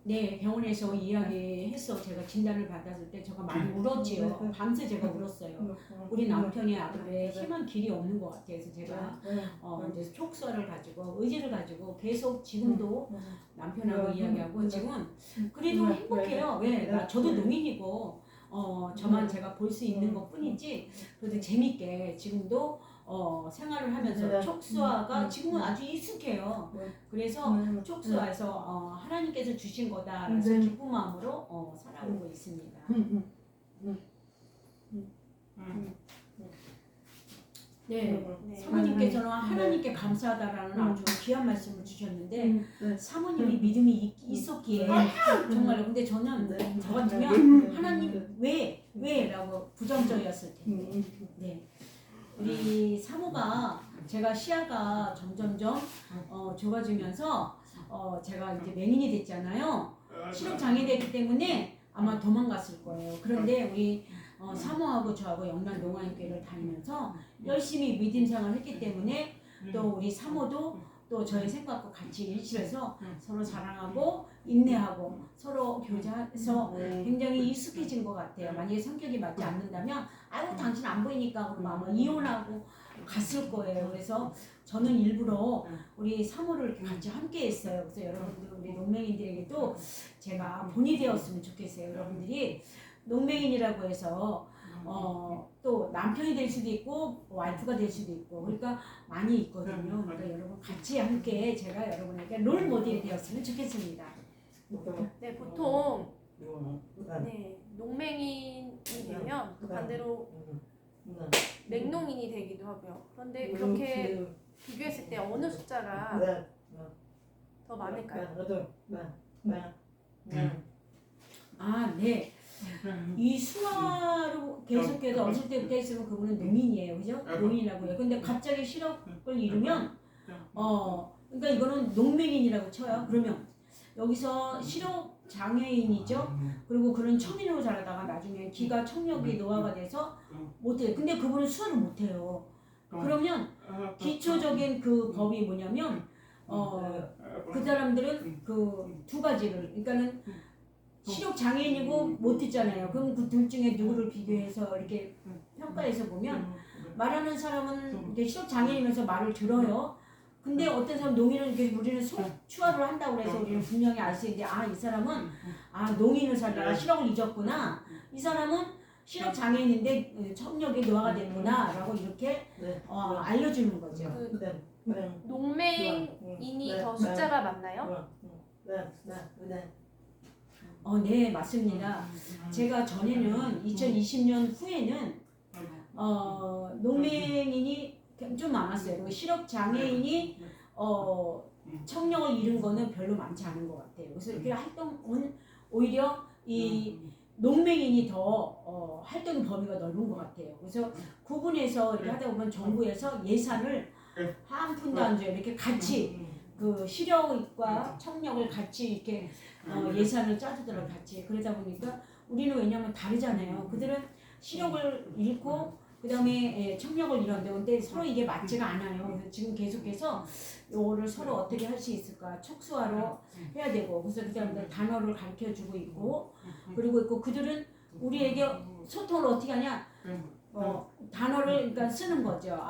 네, 병원에서 이야기해서 제가 진단을 받았을 때 제가 많이 울었지요. 밤새 제가 울었어요. 우리 남편이 앞으로의 희망 길이 없는 것 같아요. 그래서 제가 이제 촉수를 가지고 의지를 가지고 계속 지금도 남편하고 이야기하고 지금은 그래도 행복해요. 왜? 저도 농인이고 저만 제가 볼 수 있는 것 뿐이지 그래도 재밌게 지금도 생활을 하면서 촉수화가 지금은 아주 익숙해요. 그래서 촉수화에서 하나님께서 주신 거다라서 기쁜 마음으로 살아오고 있습니다. 네, 사모님께서는 하나님께 감사하다라는 아주 귀한 말씀을 주셨는데 사모님이 믿음이 있었기에 정말로 근데 저는 저 같으면 하나님 왜? 라고 부정적이었을 텐데 네. 우리 사모가 제가 시야가 점점점 좁아지면서 제가 이제 맹인이 됐잖아요. 시력 장애되기 때문에 아마 도망갔을 거예요. 그런데 우리 사모하고 저하고 영남 농아인교회를 다니면서 열심히 믿음 생활을 했기 때문에 또 우리 사모도 또 저희 생각과 같이 일치해서 서로 사랑하고 인내하고 서로 교제해서 굉장히 익숙해진 것 같아요. 만약에 성격이 맞지 않는다면 아이고 당신 안 보이니까 그러면 아마 이혼하고 갔을 거예요. 그래서 저는 일부러 우리 사모를 이렇게 같이 함께 했어요. 그래서 여러분들 우리 농맹인들에게도 제가 본이 되었으면 좋겠어요. 여러분들이 농맹인이라고 해서 또 남편이 될 수도 있고 와이프가 될 수도 있고 그러니까 많이 있거든요. 그러니까 여러분 같이 함께 제가 여러분에게 롤 모델이 되었으면 좋겠습니다. 네, 보통 네, 농맹인이 되면 반대로 맹농인이 되기도 하고요. 그런데 그렇게 비교했을 때 어느 숫자가 더 많을까요? 아, 네. 이 수화로 계속해서 어릴 때부터 했으면 그분은 농인이에요, 그죠? 농인이라고 해요. 근데 갑자기 시력을 잃으면 그러니까 이거는 농맹인이라고 쳐요. 그러면 여기서 시력 장애인이죠. 그리고 그런 청인으로 자라다가 나중에 귀가 청력이 노화가 돼서 못해요. 근데 그분은 수화를 못해요. 그러면 기초적인 그 법이 뭐냐면 그 사람들은 그 두 가지를 그러니까는 시력 장애인이고 못 듣잖아요. 그럼 그 둘 중에 누구를 비교해서 이렇게 평가해서 보면 말하는 사람은 이렇게 시력 장애인이면서 말을 들어요. 근데 어떤 사람 농인은 이렇게 우리는 추화를 한다고 해서 우리는 분명히 알 수 있는데 이 사람은 농인을 살다가 시력을 잊었구나. 이 사람은 시력 장애인인데 청력이 노화가 됐구나라고 이렇게 네. 알려주는 거죠. 그 네. 네. 농맹인이 네. 더 숫자가 많나요? 네. 네. 네. 네, 맞습니다. 제가 전에는 2020년 후에는 농맹인이 좀 많았어요. 그리고 시력 장애인이 청력을 잃은 거는 별로 많지 않은 것 같아요. 그래서 이렇게 활동은 오히려 이 농맹인이 더 활동 범위가 넓은 것 같아요. 그래서 구분해서 이렇게 하다 보면 정부에서 예산을 한 푼도 안 줘요. 이렇게 같이 그 시력과 청력을 같이 이렇게 예산을 짜주더라고요. 같이. 그러다 보니까 우리는 왜냐하면 다르잖아요. 그들은 시력을 잃고 그 다음에 청력을 잃었는데 근데 서로 이게 맞지가 않아요. 그래서 지금 계속해서 이거를 서로 어떻게 할 수 있을까 촉수화로 해야 되고 그래서 그 사람들 단어를 가르쳐주고 있고 그리고 있고 그들은 우리에게 소통을 어떻게 하냐 단어를 그러니까 쓰는 거죠.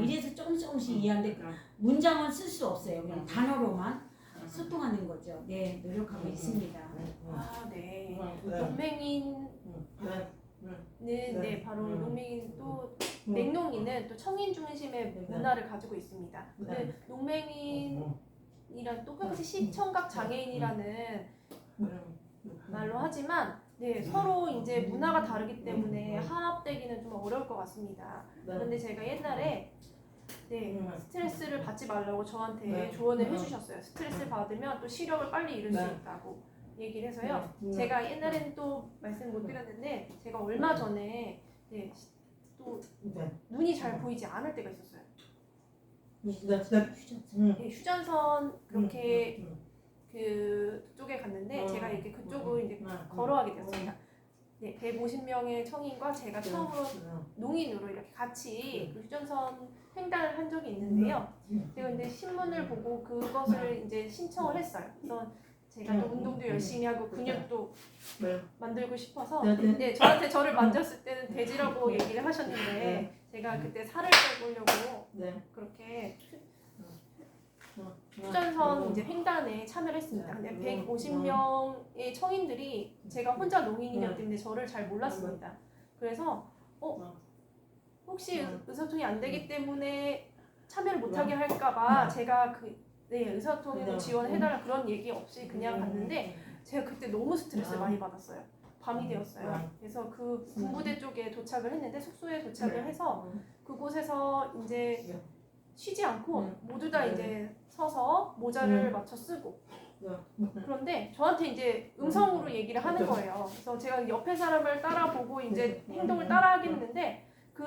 이래서 조금씩 이해하는데 문장은 쓸 수 없어요. 그냥 단어로만 소통하는 거죠. 네, 노력하고 있습니다. 아, 네. 농맹인은 네, 바로 농맹인 또 냉농인은 또 청인 중심의 문화를 가지고 있습니다. 근데 농맹인이란 또 그것이 시청각 장애인이라는 말로 하지만 네, 서로 이제 문화가 다르기 때문에 화합되기는 좀 어려울 것 같습니다. 그런데 제가 옛날에 네, 스트레스를 받지 말라고 저한테 조언을 해주셨어요. 스트레스 받으면 또 시력을 빨리 잃을 수 있다고 얘기를 해서요. 제가 옛날에는 또 말씀 못 드렸는데 제가 얼마 전에 네, 또 눈이 잘 보이지 않을 때가 있었어요. 네, 휴전선 그렇게 그쪽에 갔는데 제가 이렇게 그쪽을 이제 걸어가게 되었습니다. 네, 150명의 청인과 제가 처음으로 농인으로 이렇게 같이 그 휴전선 횡단을 한 적이 있는데요. 제가 근데 신문을 보고 그것을 이제 신청을 했어요. 그래서 제가 또 운동도 열심히 하고 근육도 만들고 싶어서 네, 저를 만졌을 때는 돼지라고 얘기를 하셨는데 제가 그때 살을 빼보려고 그렇게 휴전선 이제 횡단에 참여를 했습니다. 근데 150명의 청인들이 제가 혼자 농인이었기 때문에 저를 잘 몰랐습니다. 그래서 혹시 의사소통이 안 되기 때문에 참여를 못하게 할까봐 제가 의사소통에도 지원해달라 그런 얘기 없이 그냥 갔는데 제가 그때 너무 스트레스를 많이 받았어요. 밤이 되었어요. 그래서 그 군부대 쪽에 도착을 했는데 숙소에 도착을 해서 그곳에서 이제 쉬지 않고 모두 다 이제 서서 모자를 맞춰 쓰고 그런데 저한테 이제 음성으로 얘기를 하는 거예요. 그래서 제가 옆에 사람을 따라보고 이제 행동을 따라하겠는데 그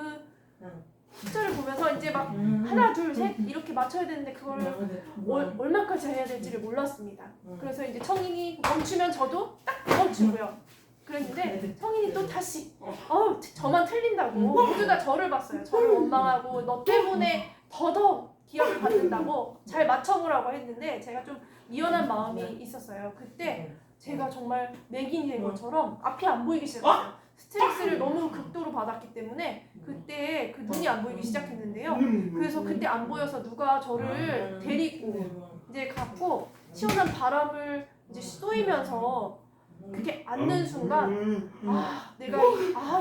숫자를 보면서 이제 막 하나 둘 셋 이렇게 맞춰야 되는데 그거를 얼마까지 해야 될지를 몰랐습니다. 그래서 이제 청인이 멈추면 저도 딱 멈추고요. 그랬는데 청인이 또 다시 저만 틀린다고 모두 다 저를 봤어요. 저를 원망하고 너 때문에 더더욱 기억을 받는다고 잘 맞춰보라고 했는데 제가 좀 미안한 마음이 있었어요. 그때 제가 정말 맥인이 된 것처럼 앞이 안 보이기 시작했어요. 스트레스를 너무 극도로 받았기 때문에 그때 그 눈이 안 보이기 시작했는데요. 그래서 그때 안 보여서 누가 저를 데리고 이제 갔고 시원한 바람을 이제 쏘이면서 그렇게 앉는 순간 내가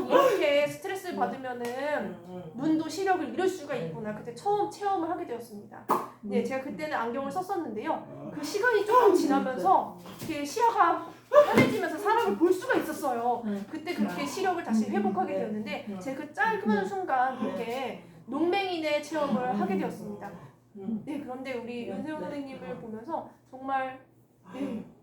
이렇게 스트레스 받으면은 눈도 시력을 잃을 수가 있구나. 그때 처음 체험을 하게 되었습니다. 네, 제가 그때는 안경을 썼었는데요. 그 시간이 조금 지나면서 이렇게 시야가 환해지면서 사람을 볼 수가 있었어요. 그때 그렇게 시력을 다시 회복하게 되었는데 제가 그 짧은 순간 그렇게 농맹인의 체험을 하게 되었습니다. 네, 그런데 우리 윤세용 선생님을 보면서 정말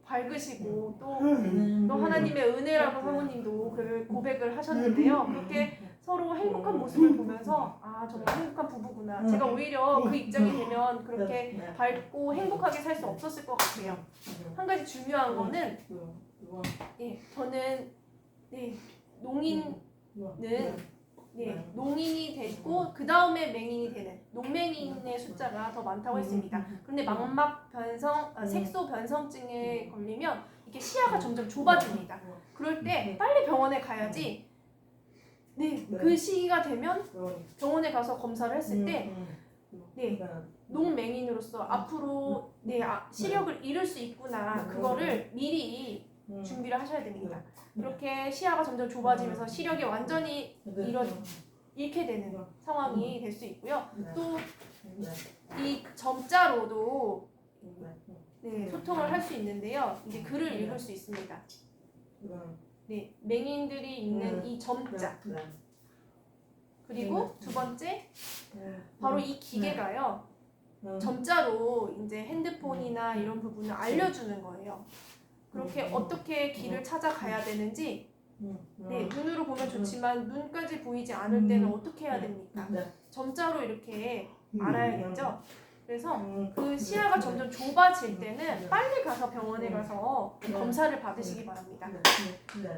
밝으시고 또 하나님의 은혜라고 사모님도 그 고백을 하셨는데요. 그렇게 서로 행복한 모습을 보면서 정말 행복한 부부구나. 제가 오히려 그 입장이 되면 그렇게 밝고 행복하게 살 수 없었을 것 같아요. 한 가지 중요한 거는 저는 농인은 농인이 됐고 그 다음에 맹인이 되는 농맹인의 숫자가 더 많다고 했습니다. 그런데 망막 변성, 색소 변성증에 걸리면 이게 시야가 점점 좁아집니다. 그럴 때 빨리 병원에 가야지. 그 시기가 되면 병원에 가서 검사를 했을 때 농맹인으로서 앞으로 시력을 잃을 수 있구나. 그거를 미리 준비를 하셔야 됩니다. 그렇게 시야가 점점 좁아지면서 시력이 완전히 잃게 되는 상황이 될 수 있고요. 또 이 점자로도 소통을 할 수 있는데요. 이제 글을 읽을 수 있습니다. 네, 맹인들이 읽는 이 점자. 그리고 두 번째, 바로 이 기계가요. 점자로 이제 핸드폰이나 이런 부분을 알려주는 거예요. 그렇게 어떻게 길을 찾아가야 되는지, 네, 눈으로 보면 좋지만 눈까지 보이지 않을 때는 어떻게 해야 됩니까? 점자로 이렇게 알아야겠죠. 그래서 그 시야가 점점 좁아질 때는 빨리 가서 병원에 가서 검사를 받으시기 바랍니다.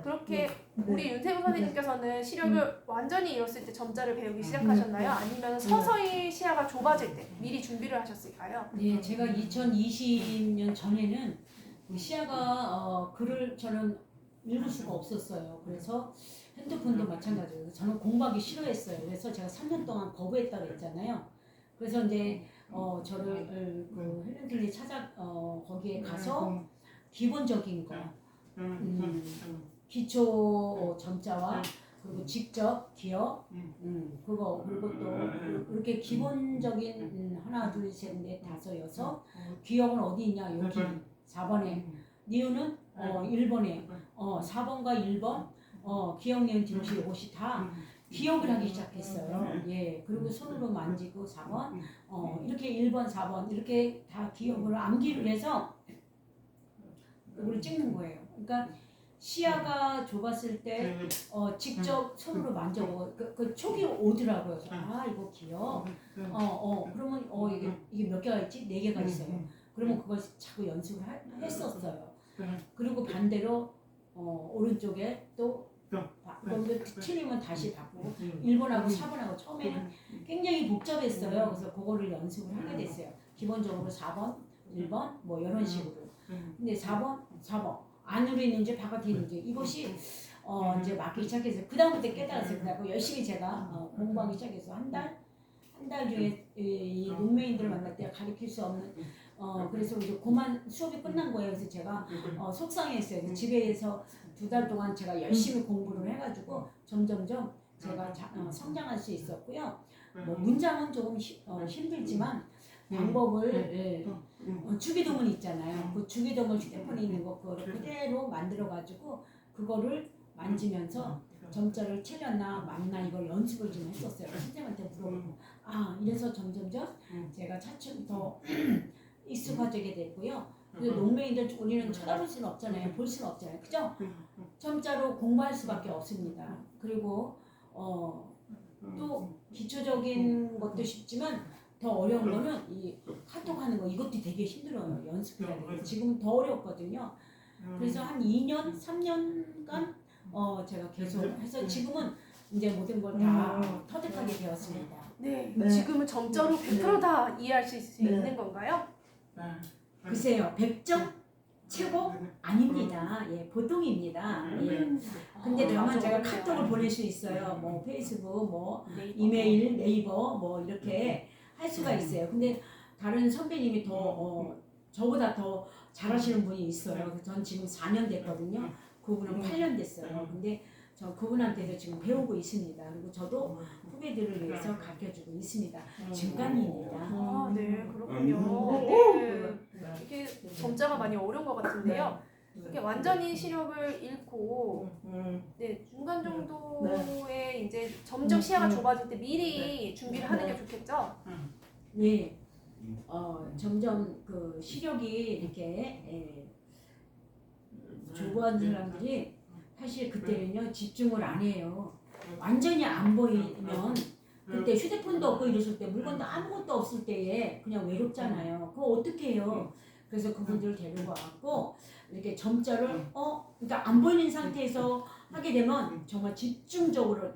그렇게 우리 윤태부 선생님께서는 시력을 완전히 잃었을 때 점자를 배우기 시작하셨나요? 아니면 서서히 시야가 좁아질 때 미리 준비를 하셨을까요? 네, 제가 2020년 전에는 시야가 글을 저는 읽을 수가 없었어요. 그래서 핸드폰도 마찬가지예요. 저는 공부하기 싫어했어요. 그래서 제가 3년 동안 거부했다고 했잖아요. 그래서 이제 저를 그 헬렌클리 거기에 가서 기본적인 거, 기초 점자와 그리고 직접 기억, 그거 그리고 또 이렇게 기본적인 하나 둘 셋 넷 다섯 여섯 기억은 어디 있냐 여기 4번에 니은은 1번에 4번과 1번 기억 니은 디귿이 이것이 다 기억을 하기 시작했어요. 예, 그리고 손으로 만지고 4번, 이렇게 1번, 4번 이렇게 다 기억을 암기를 해서 이걸 찍는 거예요. 그러니까 시야가 좁았을 때 직접 손으로 만져보고 그 촉이 오더라고요. 아 이거 기억. 그러면 이게 몇 개가 있지? 4개가 있어요. 그러면 그걸 자꾸 연습을 했었어요. 그리고 반대로 오른쪽에 또 거기서 틀리면 다시 바꾸고 1번하고 4번하고 처음에는 굉장히 복잡했어요. 그래서 그거를 연습을 하게 됐어요. 기본적으로 4번, 1번 뭐 이런 식으로. 근데 4번 안으로 있는지 바깥에 있는지 이것이 이제 맞기 시작해서 그 다음부터 깨달았어요. 그래서 열심히 제가 공부하기 시작해서 한 달 중에 이 농민들을 만날 때 가르칠 수 없는 그래서 이제 그만 수업이 끝난 거예요. 그래서 제가 속상했어요. 그래서 집에서 2달 동안 제가 열심히 공부를 해가지고 점점점 제가 성장할 수 있었고요. 뭐 문장은 조금 힘들지만 방법을 주기도문 있잖아요. 그 주기도문 휴대폰에 있는 거 그거를 그대로 만들어가지고 그거를 만지면서 점자를 틀렸나 맞나 이걸 연습을 좀 했었어요. 선생님한테 물어보고 이래서 점점점 제가 차츰 더 익숙해지게 됐고요. 그리고 농민들 우리는 쳐다볼 수는 없잖아요. 볼 수는 없잖아요. 그죠? 점자로 공부할 수밖에 없습니다. 그리고 또 기초적인 것도 쉽지만 더 어려운 거는 이 카톡하는 거 이것도 되게 힘들어요. 연습해야 돼요. 지금 더 어렵거든요. 그래서 한 2년, 3년간 제가 계속 해서 지금은 이제 모든 걸 다 터득하게 되었습니다. 네, 지금은 점자로 100% 다 이해할 수 있는 건가요? 글쎄요, 100점 최고 아닙니다. 예, 보통입니다. 예. 근데 다만 제가 카톡을 보낼 수 있어요. 뭐 페이스북, 뭐 이메일, 네이버, 뭐 이렇게 할 수가 있어요. 근데 다른 선배님이 더 저보다 더 잘하시는 분이 있어요. 그래서 전 지금 4년 됐거든요. 그분은 8년 됐어요. 근데 저 그분한테도 지금 배우고 있습니다. 그리고 저도 후배들을 위해서 가르쳐주고 있습니다. 중간입니다. 네, 그렇군요. 네, 이게 점자가 많이 어려운 것 같은데요. 이렇게 완전히 시력을 잃고 중간 정도에 이제 점점 시야가 좁아질 때 미리 준비를 하는 게 좋겠죠? 네. 점점 그 시력이 이렇게 좁아진 사람들이 사실 그때는요 집중을 안 해요. 완전히 안 보이면 그때 휴대폰도 없고 이랬을 때 물건도 아무것도 없을 때에 그냥 외롭잖아요. 그거 어떻게 해요? 그래서 그분들을 데리고 와갖고 이렇게 점자를 그러니까 안 보이는 상태에서 하게 되면 정말 집중적으로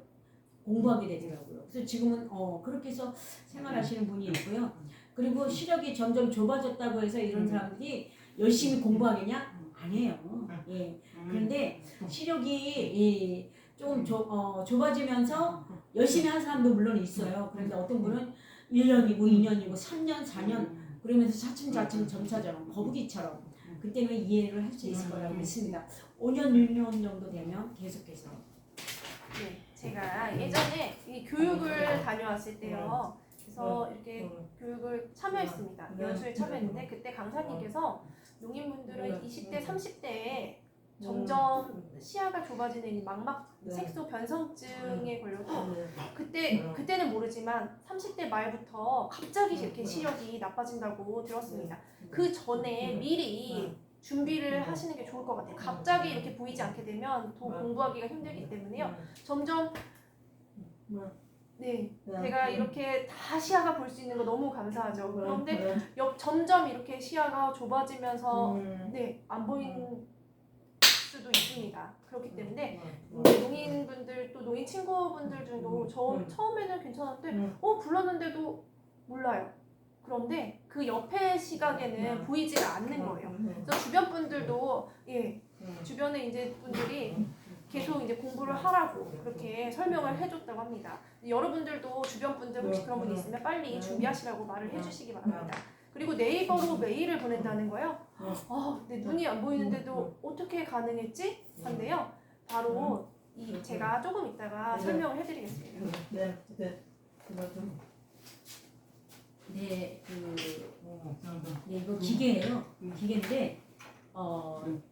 공부하게 되더라고요. 그래서 지금은 그렇게 해서 생활하시는 분이 있고요. 그리고 시력이 점점 좁아졌다고 해서 이런 사람들이 열심히 공부하겠냐? 아니에요. 예. 그런데 시력이 조금 좁아지면서 열심히 하는 사람도 물론 있어요. 그런데 어떤 분은 1년이고 2년이고 3년, 4년 그러면서 차츰차츰 점차처럼 거북이처럼 그때는 이해를 할 수 있을 거라고 믿습니다. 5년, 6년 정도 되면 계속해서. 네, 제가 예전에 이 교육을 다녀왔을 때요. 그래서 이렇게 교육을 참여했습니다. 연수에 참여했는데 그때 강사님께서 농인분들은 20대, 30대에 점점 시야가 좁아지는 이 망막 색소 변성증에 걸려도 그때는 모르지만 30대 말부터 갑자기 이렇게 시력이 나빠진다고 들었습니다. 그 전에 미리 준비를 하시는 게 좋을 것 같아요. 갑자기 이렇게 보이지 않게 되면 더 공부하기가 힘들기 때문에요. 점점 네, 제가 이렇게 다 시야가 볼 수 있는 거 너무 감사하죠. 그런데 점점 이렇게 시야가 좁아지면서 네, 안 보이는 수도 있습니다. 그렇기 때문에 농인분들 또 농인 친구분들 중도 처음에는 괜찮았는데 불렀는데도 몰라요. 그런데 그 옆에 시각에는 보이지 않는 거예요. 그래서 주변 분들도 주변에 이제 분들이 계속 이제 공부를 하라고 그렇게 설명을 해줬다고 합니다. 여러분들도 주변 분들 혹시 그런 분 있으면 빨리 준비하시라고 말을 해주시기 바랍니다. 그리고 네이버로 메일을 보낸다는 거예요. 내 눈이 안 보이는데도 어떻게 가능했지? 한데요. 바로 제가 조금 이따가 설명을 해드리겠습니다. 네, 이거 기계예요. 기계인데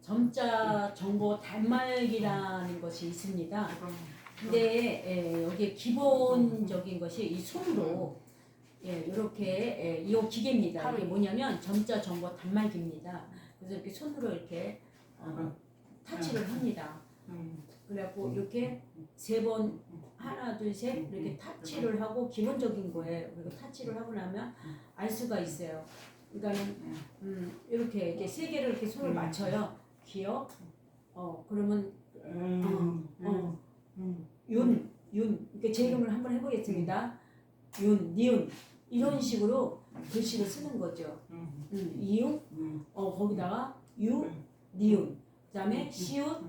점자 정보 단말기라는 것이 있습니다. 근데 여기에 기본적인 것이 이 손으로 이렇게 이 기계입니다. 이게 뭐냐면 점자 정보 단말기입니다. 그래서 이렇게 손으로 이렇게 타치를 합니다. 그래갖고 이렇게 3번 하나 둘 셋 이렇게 타치를 하고 기본적인 거예요. 그리고 타치를 하고 나면 알 수가 있어요. 그러니까는 이렇게 3개를 이렇게 손을 맞춰요. 기억 그러면 윤 이렇게 제 이름을 한번 해보겠습니다. 윤 니은 이런 식으로 글씨를 쓰는 거죠. 이응 거기다가 유 니은 그다음에 시읒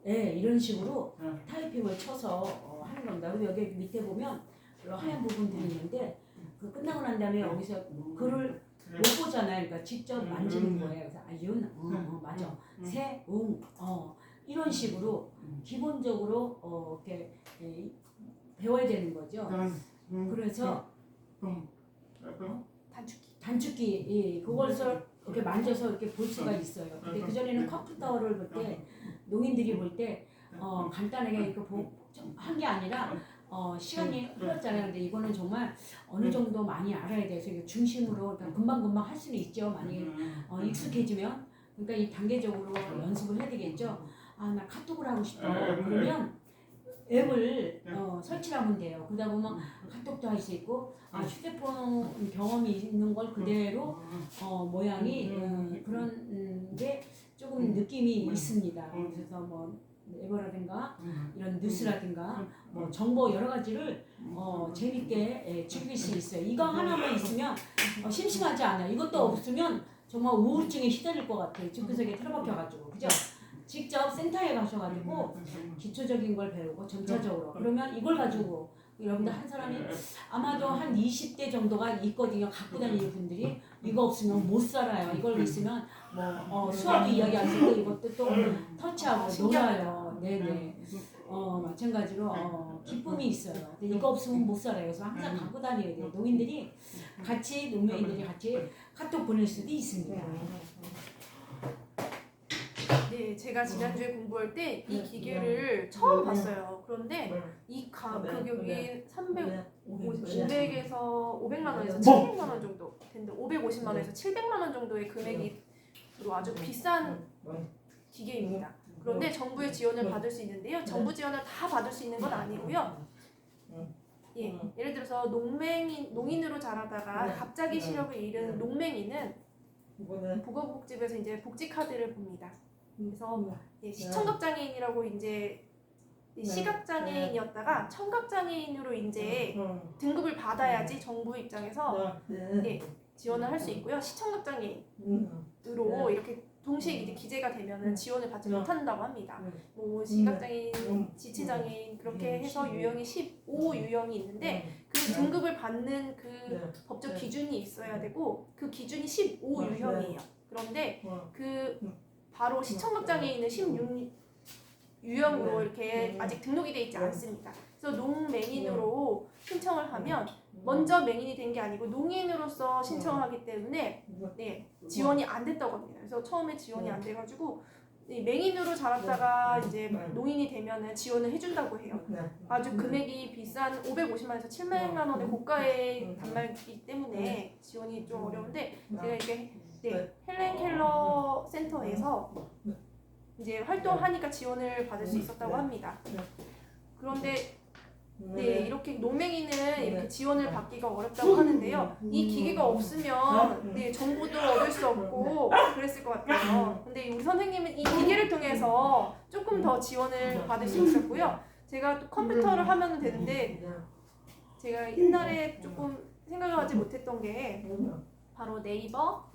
이런 식으로 타이핑을 쳐서 하는 겁니다. 그리고 여기 밑에 보면 하얀 부분들이 있는데 그 끝나고 난 다음에 여기서 글을 못 보잖아요. 그러니까 직접 만지는 거예요. 그래서 윤 맞아 세 응 이런 식으로 기본적으로 이렇게 배워야 되는 거죠. 그래서 단축키 그것을 이렇게 만져서 이렇게 볼 수가 있어요. 근데 그 전에는 컴퓨터를 볼 때 농인들이 볼 때 간단하게 이렇게 한 게 아니라 시간이 흘렀잖아요. 근데 이거는 정말 어느 정도 많이 알아야 돼서 중심으로 그러니까 금방금방 할 수는 있죠. 만약에 익숙해지면 그러니까 이 단계적으로 연습을 해야 되겠죠. 나 카톡을 하고 싶어. 그러면 앱을 설치를 하면 돼요. 그러다 보면 카톡도 할 수 있고 휴대폰 경험이 있는 걸 그대로 모양이 그런 게 조금 느낌이 있습니다. 그래서 뭐 네이버라든가 이런 뉴스라든가 뭐 정보 여러 가지를 재밌게 즐길 수 있어요. 이거 하나만 있으면 심심하지 않아요. 이것도 없으면 정말 우울증에 시달릴 것 같아요. 집구석에 틀어박혀가지고 그죠? 직접 센터에 가셔가지고 기초적인 걸 배우고 점차적으로 그러면 이걸 가지고 여러분들 한 사람이 아마도 한 20대 정도가 있거든요. 갖고 다니는 분들이 이거 없으면 못 살아요. 이걸 있으면 뭐 수학도 이야기할 수 있고 이것도 또 터치하고 놀아요. 네네. 마찬가지로 기쁨이 있어요. 근데 이거 없으면 못 살아요. 그래서 항상 갖고 다녀야 돼요. 농민들이 같이 농민들이 같이 카톡 보낼 수도 있습니다. 네, 제가 지난주에 공부할 때 이 기계를 처음 봤어요. 그런데 이 가격이 500에서 500만 원에서 700만 원 정도 되는데 550만 원에서 700만 원 정도의 금액으로 아주 비싼 기계입니다. 그런데 정부의 지원을 받을 수 있는데요. 정부 지원을 다 받을 수 있는 건 아니고요. 예를 들어서 농인으로 자라다가 갑자기 시력을 잃은 농맹이는 보건복지부에서 이제 복지 카드를 봅니다. 그래서 시청각장애인이라고 이제 시각장애인이었다가 청각장애인으로 이제 등급을 받아야지 정부 입장에서 지원을 할 수 있고요. 시청각장애인으로 이렇게 동시에 이제 기재가 되면은 지원을 받지 못한다고 합니다. 뭐 시각장애인, 지체장애인 그렇게 해서 유형이 15 유형이 있는데 그 등급을 받는 그 법적 기준이 있어야 되고 그 기준이 15 유형이에요. 그런데 어. 그 바로 시청각장애 있는 16유형으로 이렇게 아직 등록이 돼 있지 않습니다. 그래서 농맹인으로 신청을 하면 먼저 맹인이 된 게 아니고 농인으로서 신청하기 때문에 네, 지원이 안 됐다고 합니다. 그래서 처음에 지원이 안 돼가지고 맹인으로 자랐다가 이제 농인이 되면은 지원을 해준다고 해요. 아주 금액이 비싼 550만에서 700만 원의 고가의 단말기 때문에 지원이 좀 어려운데 제가 이렇게 헬렌 켈러 센터에서 이제 활동하니까 지원을 받을 수 있었다고 합니다. 그런데 이렇게 농맹이는 이렇게 지원을 받기가 어렵다고 하는데요. 이 기계가 없으면 정보도 얻을 수 없고 그랬을 것 같아요. 근데 우리 선생님은 이 기계를 통해서 조금 더 지원을 받을 수 있었고요. 제가 또 컴퓨터를 하면 되는데 제가 옛날에 조금 생각하지 못했던 게 바로 네이버,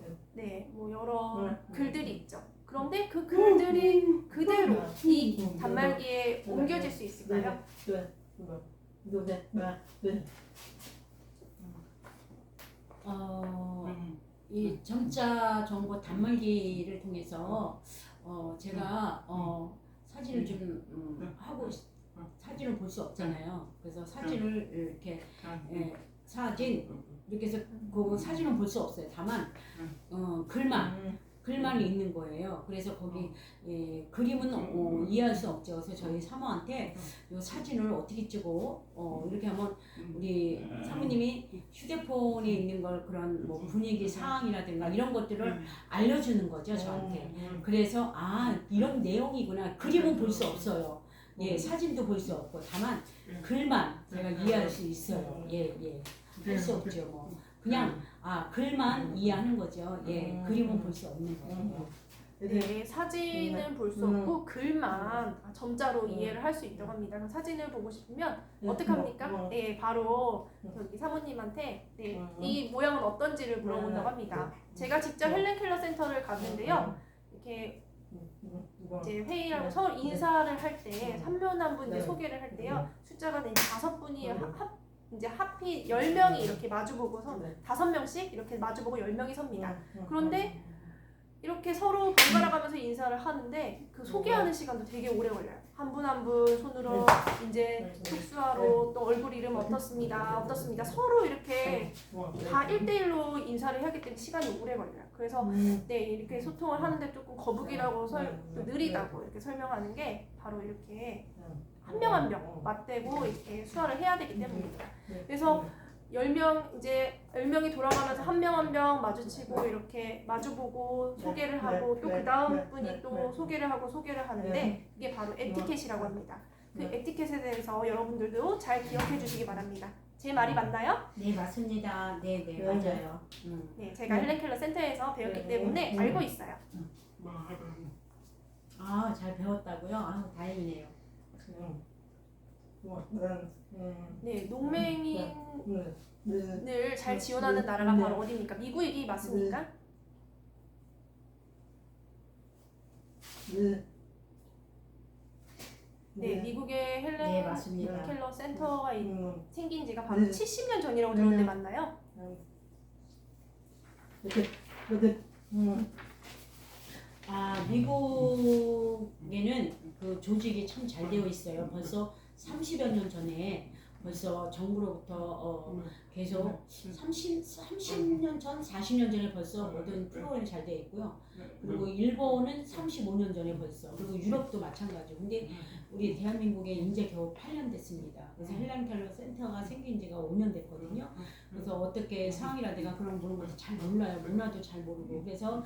뭐 여러 글들이 있죠. 그런데 그 글들이 그대로 이 단말기에 옮겨질 수 있을까요? 이 점자 정보 단말기를 통해서 제가 사진을 좀 하고 사진을 볼 수 없잖아요. 그래서 사진을 이렇게 사진 이렇게 해서 그 사진은 볼 수 없어요. 다만 글만 있는 거예요. 그래서 거기 그림은 이해할 수 없죠. 그래서 저희 사모한테 이 사진을 어떻게 찍어 이렇게 하면 우리 사모님이 휴대폰에 있는 걸 그런 뭐 분위기 상황이라든가 이런 것들을 알려주는 거죠 저한테. 그래서 이런 내용이구나. 그림은 볼 수 없어요. 사진도 볼 수 없고 다만 글만 제가 이해할 수 있어요. 할 수 없죠 뭐. 그냥 글만 이해하는 거죠. 그림은 볼 수 없는 거예요. 사진은 볼 수 없고 글만 점자로 이해를 할 수 있다고 합니다. 그럼 사진을 보고 싶으면 어떻게 합니까? 바로 저기 사모님한테 이 모양은 어떤지를 물어본다고 합니다. 제가 직접 헬렌 켈러 센터를 갔는데요. 이렇게 이제 회의하고 서로 인사를 할 때 3분 이제 소개를 할 때요. 숫자가 이제 5분이 이제 하필 10명이 이렇게 마주보고서 5명씩 이렇게 마주보고 10명이 섭니다. 그런데 이렇게 서로 번갈아 가면서 인사를 하는데 그 소개하는 시간도 되게 오래 걸려요. 한 분 한 분 손으로 이제 특수화로 또 얼굴 이름 어떻습니다. 서로 이렇게 다 1대1로 인사를 하기 때문에 시간이 오래 걸려요. 그래서 이렇게 소통을 하는데 조금 거북이라고 느리다고 이렇게 설명하는 게 바로 이렇게 한 명 한 명 맞대고 이렇게 수화를 해야 되기 때문입니다. 그래서 10명이 돌아가면서 한 명 한 명 마주치고 이렇게 마주보고 소개를 하고 또 그 다음 분이 또 소개를 하고 소개를 하는데 그게 바로 에티켓이라고 합니다. 그 에티켓에 대해서 여러분들도 잘 기억해 주시기 바랍니다. 제 말이 맞나요? 네 맞습니다. 네 맞아요. 제가 헬렌 켈러 센터에서 배웠기 때문에 알고 있어요. 잘 배웠다고요? 다행이네요. 농맹인을 잘 지원하는 나라가 바로 어디입니까? 미국이 맞습니까? 미국의 헬렌 맞습니다. 켈러 센터가 생긴 지가 바로 70년 전이라고 들었는데 맞나요? 미국에는 그 조직이 참 잘 되어 있어요. 벌써 30여 년 전에 벌써 정부로부터 계속 30년 전, 40년 전에 벌써 모든 프로그램이 잘 되어 있고요. 그리고 일본은 35년 전에 벌써, 그리고 유럽도 마찬가지고. 근데 우리 대한민국에 이제 겨우 8년 됐습니다. 그래서 헬렌 켈러 센터가 생긴 지가 5년 됐거든요. 그래서 어떻게 상황이라든가 그런 것도 잘 몰라요. 문화도 잘 모르고. 그래서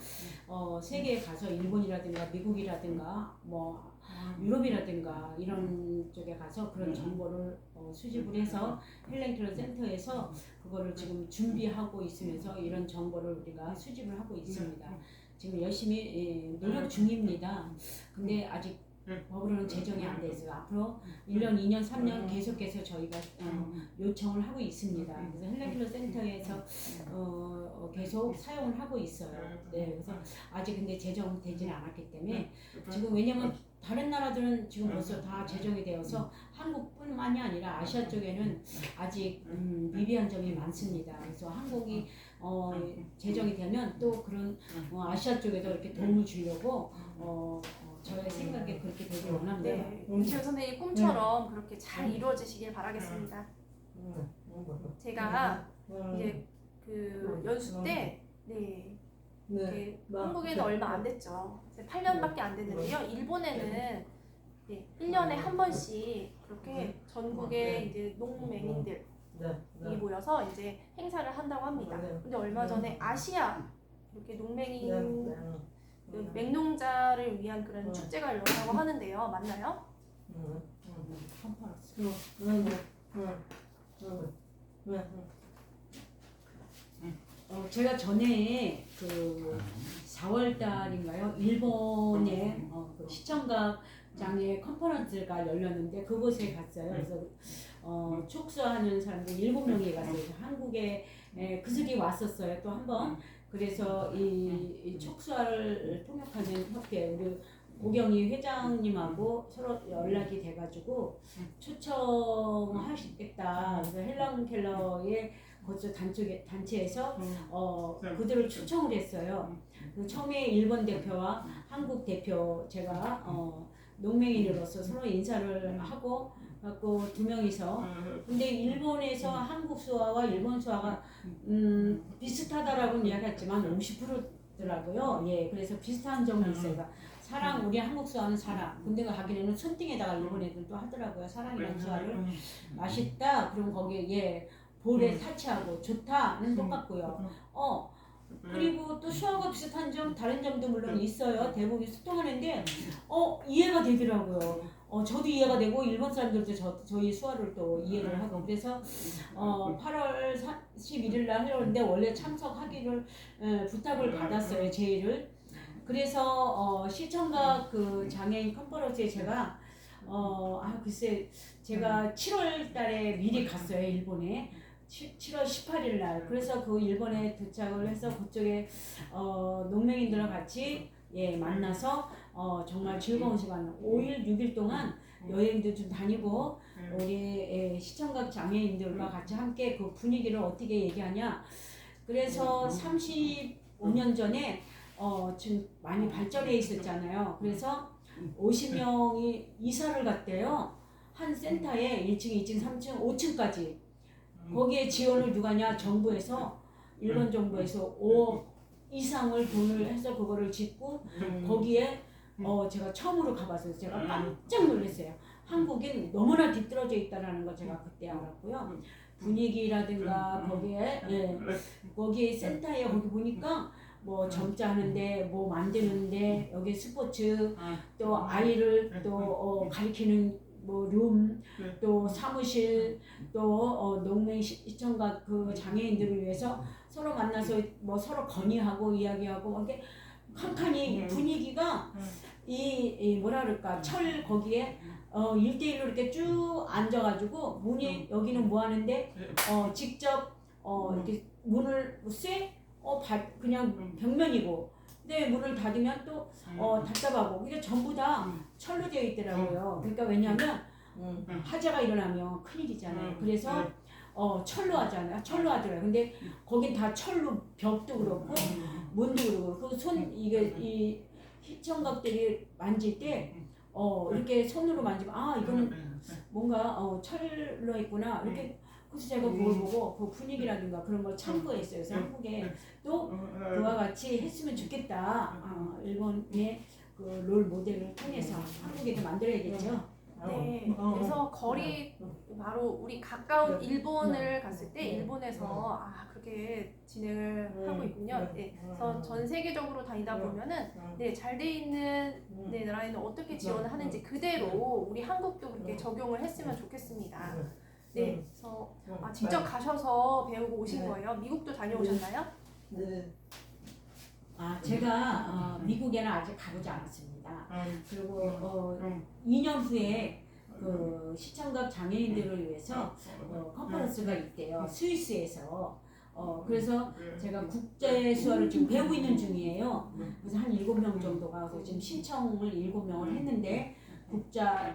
세계에 가서 일본이라든가 미국이라든가 뭐 유럽이라든가 이런 쪽에 가서 그런 정보를 수집을 해서 헬렌 켈러 센터에서 그거를 지금 준비하고 있으면서 이런 정보를 우리가 수집을 하고 있습니다. 지금 열심히 노력 중입니다. 근데 아직 법으로는 제정이 안 돼 있어요. 앞으로 1년, 2년, 3년 계속해서 저희가 요청을 하고 있습니다. 그래서 헬렌 켈러 센터에서 계속 사용을 하고 있어요. 네, 그래서 아직 근데 제정되지는 않았기 때문에 지금 왜냐면 다른 나라들은 지금 벌써 다 제정이 되어서 한국뿐만이 아니라 아시아 쪽에는 아직 미비한 점이 많습니다. 그래서 한국이 제정이 되면 또 그런 아시아 쪽에도 이렇게 도움을 주려고 저의 생각에 그렇게 되길 원합니다. 네, 이시영 선생님 꿈처럼 그렇게 잘 이루어지시길 바라겠습니다. 제가 이제 그 연수 때 네, 이렇게 한국에는 얼마 안 됐죠. 8년밖에 안 됐는데요. 일본에는 네, 1년에 한 번씩 그렇게 전국의 이제 농맹인들이 모여서 이제 행사를 한다고 합니다. 근데 얼마 전에 아시아 이렇게 농맹인 그 맹농자를 위한 그런 축제가 열렸다고 하는데요. 맞나요? 제가 전에 그 4월 달인가요? 일본의 그 시청각 장애 컨퍼런스가 열렸는데 그곳에 갔어요. 그래서 촉수하는 사람들 7명이 갔어요. 한국에 그들이 왔었어요. 또 한 번. 그래서 이 촉수를 통역하는 협회 우리 오경희 회장님하고 서로 연락이 돼가지고 초청하시겠다. 그래서 헬런 켈러의 거주 단체에서 그들을 초청을 했어요. 처음에 일본 대표와 한국 대표 제가 농맹인으로서 서로 인사를 하고 두 명이서 근데 일본에서 한국 수화와 일본 수화가 비슷하다라고는 이야기했지만 50%더라고요. 예, 그래서 비슷한 점이 있어요. 그러니까 사랑 우리 한국 수화는 사랑. 근데 가기에는 손등에다가 일본 애들 또 하더라고요. 사랑이라는 수화를 맛있다. 그럼 거기에 예 볼에 타치하고 좋다는 똑같고요. 그리고 또 수화가 비슷한 점 다른 점도 물론 있어요. 대부분 소통하는데 이해가 되더라고요. 저도 이해가 되고 일본 사람들도 저희 수화를 또 이해를 하고 그래서 8월 11일 날 하려는데 원래 참석하기를 부탁을 받았어요. 제의를. 그래서 시청각 그 장애인 컨퍼런스에 제가 글쎄 제가 7월 달에 미리 갔어요. 일본에. 7월 18일 날. 그래서 그 일본에 도착을 해서 그쪽에 농맹인들과 같이 예, 만나서 정말 즐거운 시간 5일 6일 동안 여행도 좀 다니고 우리 시청각 장애인들과 같이 함께 그 분위기를 어떻게 얘기하냐. 그래서 35년 전에 지금 많이 발전해 있었잖아요. 그래서 50명이 이사를 갔대요. 한 센터에 1층, 2층, 3층, 5층까지. 거기에 지원을 누가 하냐? 정부에서 일본 정부에서 5억 이상을 돈을 해서 그거를 짓고 거기에 제가 처음으로 가봤어요. 제가 깜짝 놀랐어요. 한국인 너무나 뒤떨어져 있다라는 걸 제가 그때 알았고요. 분위기라든가 거기에 센터에 거기 보니까 뭐 점자 하는데 뭐 만드는데 여기 스포츠 또 아이를 또 가리키는 뭐 룸, 또 사무실, 또 농맹 시청각 그 장애인들을 위해서 서로 만나서 뭐 서로 건의하고 이야기하고 이렇게 칸칸이 분위기가 이 뭐라 그럴까 철 거기에 1대1로 이렇게 쭉 앉아가지고 문이 여기는 뭐 하는데 직접 이렇게 문을 그냥 벽면이고 근데 문을 닫으면 또 답답하고 이게 전부 다 철로 되어 있더라고요. 그러니까 왜냐하면 화재가 일어나면 큰일이잖아요. 그래서 철로 하잖아요. 철로 하더라고요. 근데 거긴 다 철로 벽도 그렇고 문도 그렇고 그 이 시청각들이 만질 때 이렇게 손으로 만지면 이거는 뭔가 철로 했구나 이렇게. 그래서 제가 그걸 보고 그 분위기라든가 그런 걸 참고했어요. 그래서 한국에 또 그와 같이 했으면 좋겠다. 일본의 그 롤 모델을 통해서 한국에도 만들어야겠죠. 네, 그래서 거리 바로 우리 가까운 일본을 갔을 때 일본에서 그렇게 진행을 하고 있군요. 네, 그래서 전 세계적으로 다니다 보면은 잘 돼 있는 나라에는 어떻게 지원을 하는지 그대로 우리 한국도 그렇게 적용을 했으면 좋겠습니다. 네, 그래서 직접 가셔서 배우고 오신 거예요? 미국도 다녀오셨나요? 네. 제가 미국에는 아직 가보지 않았습니다. 그리고 2년 후에 그 시청각 장애인들을 위해서 컨퍼런스가 있대요. 스위스에서 그래서 제가 국제 수화를 지금 배우고 있는 중이에요. 그래서 한 7명 정도가 지금 신청을 7명을 했는데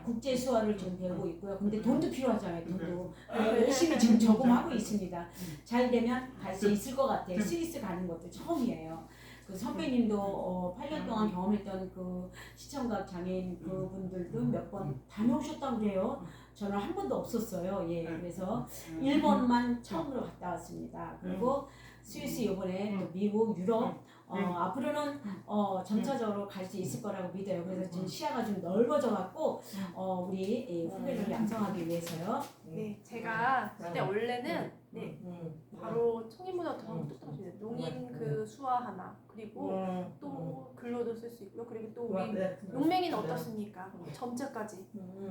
국제 수화를 지금 배우고 있고요. 근데 돈도 필요하잖아요. 돈도 열심히 지금 적응하고 있습니다. 잘 되면 갈 수 있을 것 같아요. 스위스 가는 것도 처음이에요. 그 선배님도 8년 동안 경험했던 그 시청각 장애인 그분들도 몇 번 다녀오셨다고 그래요. 저는 한 번도 없었어요. 예, 그래서 일본만 처음으로 갔다 왔습니다. 그리고 스위스 이번에 또 미국, 유럽 앞으로는 점차적으로 갈 수 있을 거라고 믿어요. 그래서 지금 시야가 좀 넓어져 갖고 우리 후배를 양성하기 위해서요. 네, 제가 그때 원래는 네, 바로 청인보다 더 똑똑하시네요. 농인 그 수화 하나 그리고 또 글로도 쓸 수 있고요. 그리고 또 우리 농맹이는 어떻습니까? 점자까지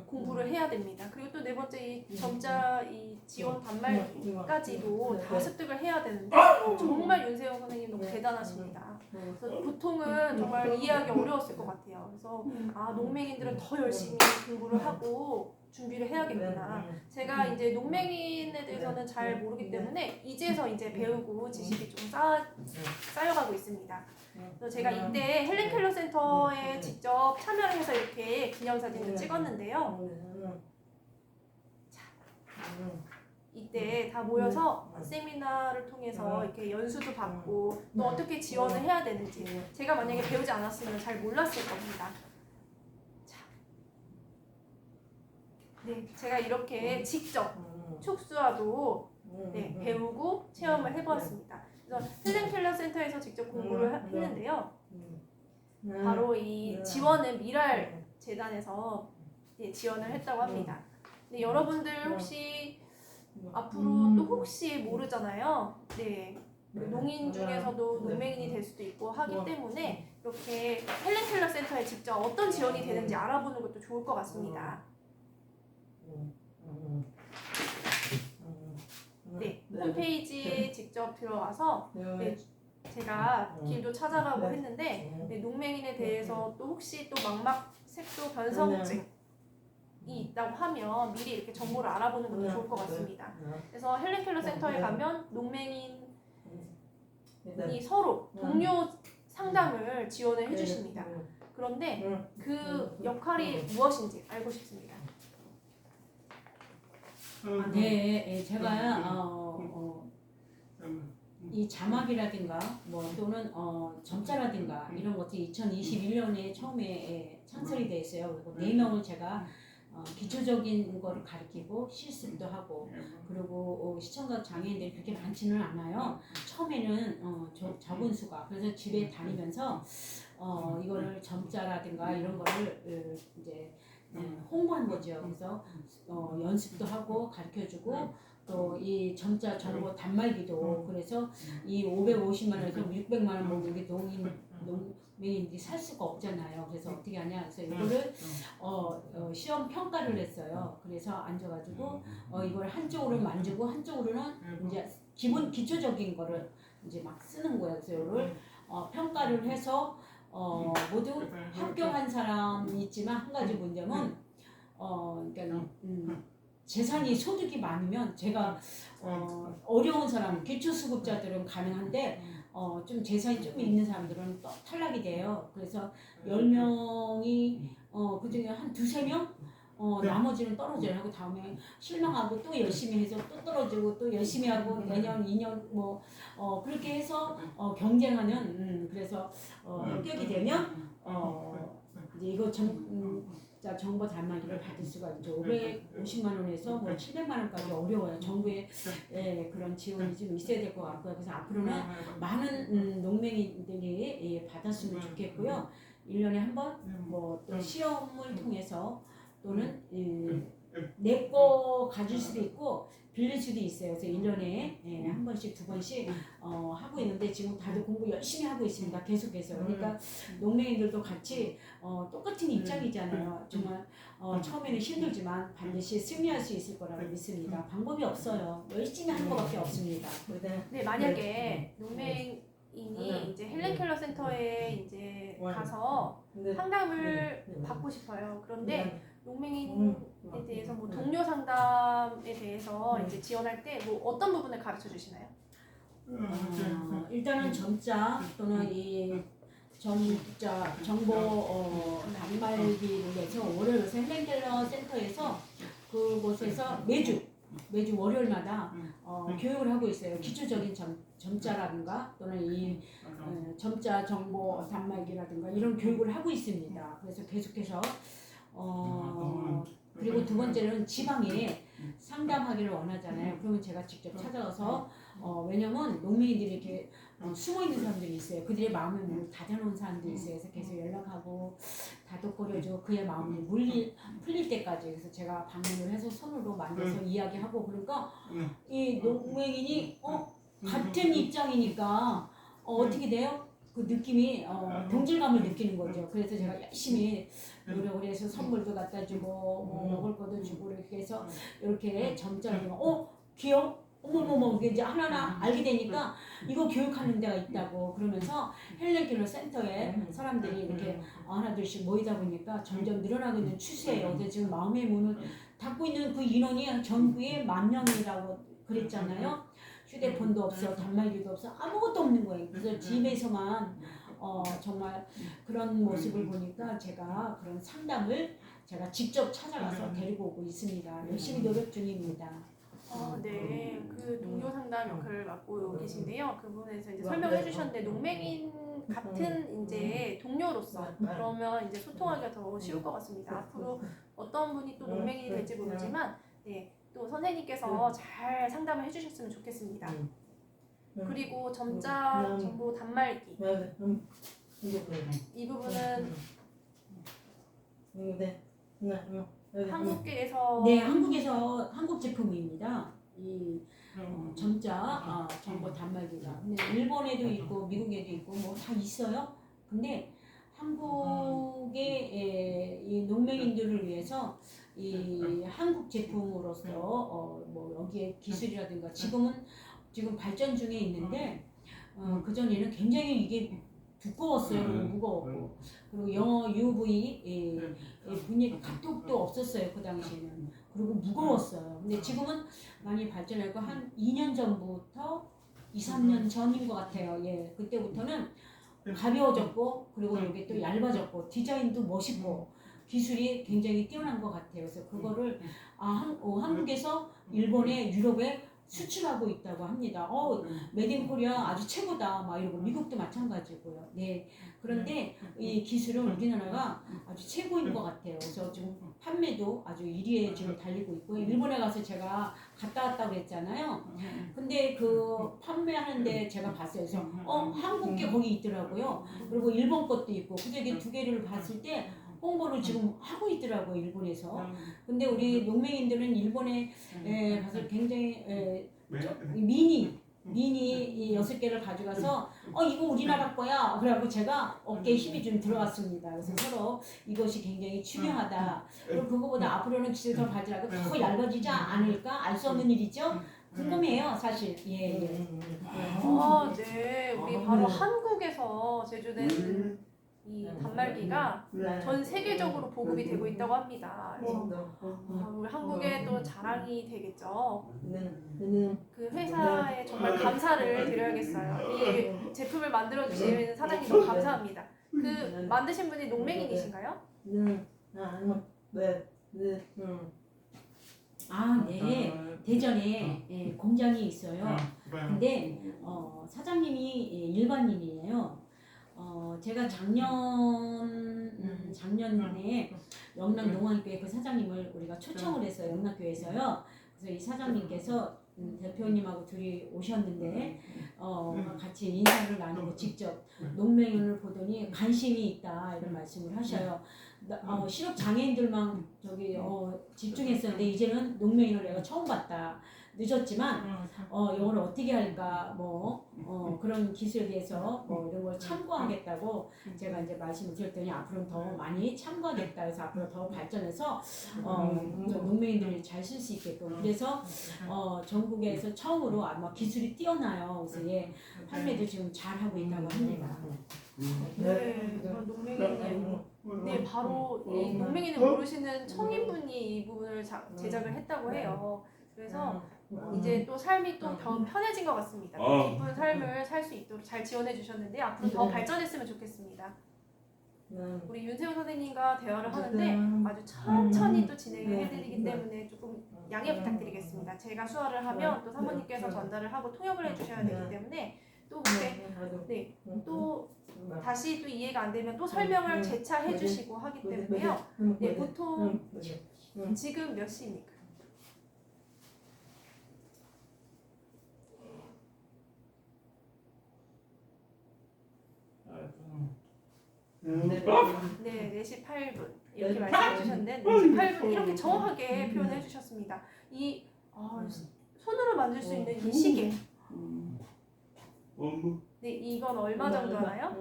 공부를 해야 됩니다. 그리고 또 네 번째 이 점자 이 지원 단말까지도 다 습득을 해야 되는데 정말 윤세영 선생님 너무 대단하십니다. 그래서 보통은 정말 이해하기 어려웠을 것 같아요. 그래서 아 농맹인들은 더 열심히 공부를 하고 준비를 해야겠구나. 제가 이제 농맹인에 대해서는 잘 모르기 때문에 이제서 이제 배우고 지식이 좀 쌓여가고 있습니다. 그래서 제가 이때 헬렌 켈러 센터에 직접 참여를 해서 이렇게 기념사진을 찍었는데요. 이때 다 모여서 세미나를 통해서 이렇게 연수도 받고 또 어떻게 지원을 해야 되는지 제가 만약에 배우지 않았으면 잘 몰랐을 겁니다. 네, 제가 이렇게 직접 촉수와도 네, 배우고 체험을 해보았습니다. 그래서 헬렌 켈러 센터에서 직접 공부를 했는데요. 바로 이 지원은 미랄 재단에서 예, 지원을 했다고 합니다. 근데 여러분들 혹시 앞으로 또 혹시 모르잖아요. 네, 농인 중에서도 농맹인이 될 수도 있고 하기 때문에 이렇게 헬렌 켈러 센터에 직접 어떤 지원이 되는지 알아보는 것도 좋을 것 같습니다. 네, 홈페이지에 직접 들어가서 네, 제가 길도 찾아가고 했는데 네, 농맹인에 대해서 또 혹시 또 망막 색소 변성증이 있다고 하면 미리 이렇게 정보를 알아보는 것도 좋을 것 같습니다. 그래서 헬렌 켈러 센터에 가면 농맹인이 서로 동료 상담을 지원을 해주십니다. 그런데 그 역할이 무엇인지 알고 싶습니다. 네, 제가 이 자막이라든가 뭐 또는 점자라든가 이런 것들이 2021년에 처음에 창설이 돼 있어요. 그리고 4명을 제가 기초적인 거를 가르치고 실습도 하고 그리고 시청각 장애인들이 그렇게 많지는 않아요. 처음에는 적은 수가 그래서 집에 다니면서 이거를 점자라든가 이런 거를 이제 홍보한 거죠. 그래서 연습도 하고 가르쳐주고 또 이 점자 정보 단말기도 그래서 이 550만 원에서 600만 원 먹는 게 농민들이 살 수가 없잖아요. 그래서 어떻게 하냐? 그래서 이거를 시험 평가를 했어요. 그래서 앉아가지고 이걸 한쪽으로 만지고 한쪽으로는 이제 기초적인 거를 이제 막 쓰는 거예요. 그래서 이거를 평가를 해서 모두 합격한 사람이 있지만 한 가지 문제는 그러니까 재산이 소득이 많으면 제가 어려운 사람 기초수급자들은 가능한데 좀 재산이 좀 있는 사람들은 또 탈락이 돼요. 그래서 10명이 그중에 한 2-3명 나머지는 떨어져요. 하고 다음에 실망하고 또 열심히 해서 또 떨어지고 또 열심히 하고 내년 2년 뭐 그렇게 해서 경쟁하는 그래서 합격이 되면 이제 이거 정보 단말기를 받을 수가 있죠. 550만 원에서 뭐 700만 원까지 어려워요. 정부의 그런 지원이 좀 있어야 될 것 같고요. 그래서 앞으로는 많은 농맹이들이 받았으면 좋겠고요. 1년에 한 번 뭐 또 시험을 통해서 또는 내 거 가질 수도 있고 빌릴 수도 있어요. 그래서 1년에 한 번씩 2번씩 하고 있는데 지금 다들 공부 열심히 하고 있습니다. 계속해서. 그러니까 농맹이들도 같이 똑같은 입장이잖아요. 정말 처음에는 힘들지만 반드시 승리할 수 있을 거라고 믿습니다. 방법이 없어요. 열심히 하는 것밖에 없습니다. 네, 만약에 농맹인이 이제 헬렌 켈러 센터에 이제 가서 상담을 받고 싶어요. 그런데 농맹인에 대해서 뭐 동료 상담에 대해서 이제 지원할 때 뭐 어떤 부분을 가르쳐 주시나요? 일단은 점자 또는 이 점자 정보 단말기를 내서 월요일 헬렌켈러 센터에서 그곳에서 매주 월요일마다 교육을 하고 있어요. 기초적인 점자라든가 또는 이 점자 정보 단말기라든가 이런 교육을 하고 있습니다. 그래서 계속해서 그리고 두 번째는 지방에 상담하기를 원하잖아요. 그러면 제가 직접 찾아가서 왜냐면 농민들이 이렇게 숨어 있는 사람들이 있어요. 그들의 마음을 문을 닫아놓은 사람들이 있어요. 그래서 계속 연락하고 다독거려주고 그의 마음이 풀릴 때까지. 그래서 제가 방문을 해서 손으로 만져서 이야기하고 그러니까 이 농민이 같은 입장이니까 어떻게 돼요? 그 느낌이 동질감을 느끼는 거죠. 그래서 제가 열심히 노력을 해서 선물도 갖다 주고 뭐 먹을 것도 주고 이렇게 해서 이렇게 점자를 보면 귀여워? 어머머머 이게 이제 하나하나 알게 되니까 이거 교육하는 데가 있다고 그러면서 헬렌켈러 센터에 사람들이 이렇게 하나둘씩 모이다 보니까 점점 늘어나고 있는 추세예요. 근데 지금 마음의 문을 닫고 있는 그 인원이 전국에 10,000명이라고 그랬잖아요. 휴대폰도 없어, 단말기도 없어, 아무것도 없는 거예요. 그래서 집에서만 정말 그런 모습을 보니까 제가 그런 상담을 제가 직접 찾아가서 데리고 오고 있습니다. 열심히 노력 중입니다. 네, 그 동료 상담 역할을 맡고 계신데요. 그 부분에서 이제 설명해 주셨는데 농맹인 같은 이제 동료로서 그러면 이제 소통하기가 더 쉬울 것 같습니다. 앞으로 어떤 분이 또 농맹인이 될지 모르지만 네, 또 선생님께서 잘 상담을 해주셨으면 좋겠습니다. 그리고 점자 정보 단말기 이 부분은 한국계에서 네, 한국에서 한국 제품입니다. 이 점자 정보 단말기가. 근데 일본에도 있고 미국에도 있고 뭐 다 있어요. 근데 한국의 이 농맹인들을 위해서 이 한국 제품으로서 뭐 여기에 기술이라든가 지금 발전 중에 있는데 그 전에는 굉장히 이게 두꺼웠어요. 무거웠고 그리고 영어 UV 분위기 카톡도 없었어요. 그 당시에는. 그리고 무거웠어요. 근데 지금은 많이 발전하고 한 2년 전부터 2, 3년 전인 것 같아요. 예, 그때부터는 가벼워졌고 그리고 이게 또 얇아졌고 디자인도 멋있고 기술이 굉장히 뛰어난 것 같아요. 그래서 그거를 한국에서 일본에 유럽에 수출하고 있다고 합니다. 메드 인 코리아 아주 최고다 막 이러고 미국도 마찬가지고요. 네. 그런데 이 기술은 우리나라가 아주 최고인 것 같아요. 그래서 지금 판매도 아주 1위에 지금 달리고 있고 일본에 가서 제가 갔다 왔다고 그랬잖아요. 근데 그 판매하는데 제가 봤어요. 그래서 한국 게 거기 있더라고요. 그리고 일본 것도 있고 그래서 이게 두 개를 봤을 때 홍보를 지금 하고 있더라고요. 일본에서. 근데 우리 농맹인들은 일본에 가서 굉장히 미니 이 6개를 가져가서 이거 우리나라 거야. 그래갖고 제가 어깨에 힘이 좀 들어갔습니다. 그래서 서로 이것이 굉장히 중요하다. 그리고 그거보다 앞으로는 기술 더 발전하고 더 얇아지지 않을까? 알 수 없는 일이죠. 궁금해요, 사실. 예. 네, 우리 바로 한국에서 제조된 이 단말기가 전 세계적으로 보급이 되고 있다고 합니다. 그래서 우리 한국의 또 자랑이 되겠죠. 그 회사에 정말 감사를 드려야겠어요. 이 제품을 만들어 주신 사장님 너무 감사합니다. 그 만드신 분이 농맹인이신가요? 네. 대전에 공장이 있어요. 근데 사장님이 일반인이에요. 제가 작년에 영남농안교회 그 사장님을 우리가 초청을 했어요. 영남교회에서요. 그래서 이 사장님께서 대표님하고 둘이 오셨는데 같이 인사를 나누고 직접 농맹인을 보더니 관심이 있다 이런 말씀을 하셔요. 실업 장애인들만 집중했었는데 이제는 농맹인을 내가 처음 봤다. 늦었지만 이걸 어떻게 할까 그런 기술에 대해서 이런 걸 참고하겠다고 제가 이제 말씀을 드렸더니 앞으로는 더 많이 참고하겠다. 그래서 앞으로 더 발전해서 농민들이 잘 쓸 수 있게끔 그래서 전국에서 처음으로 아마 기술이 뛰어나요. 그래서 판매도 지금 잘 하고 있다고 합니다. 네, 농맹인은 바로 이 농맹인을 모르시는 청인분이 이 부분을 제작을 했다고 해요. 그래서 이제 또 삶이 또 더 편해진 것 같습니다. 기쁜 삶 있도록 잘 지원해 주셨는데 앞으로 더 발전했으면 좋겠습니다. 우리 윤세호 선생님과 대화를 하는데 아주 천천히 또 진행을 해드리기 때문에 조금 양해 부탁드리겠습니다. 제가 수화를 하면 또 사모님께서 전달을 하고 통역을 해주셔야 되기 때문에 또 그때 또 다시 또 이해가 안 되면 또 설명을 재차 해주시고 하기 때문에요. 네, 보통 지금 몇 시입니까? 네, 4시 8분 이렇게 말씀해 주셨는데 4시 8분 이렇게 정확하게 표현해 주셨습니다. 이 손으로 만들 수 있는 이 시계 네, 이건 얼마 정도 하나요?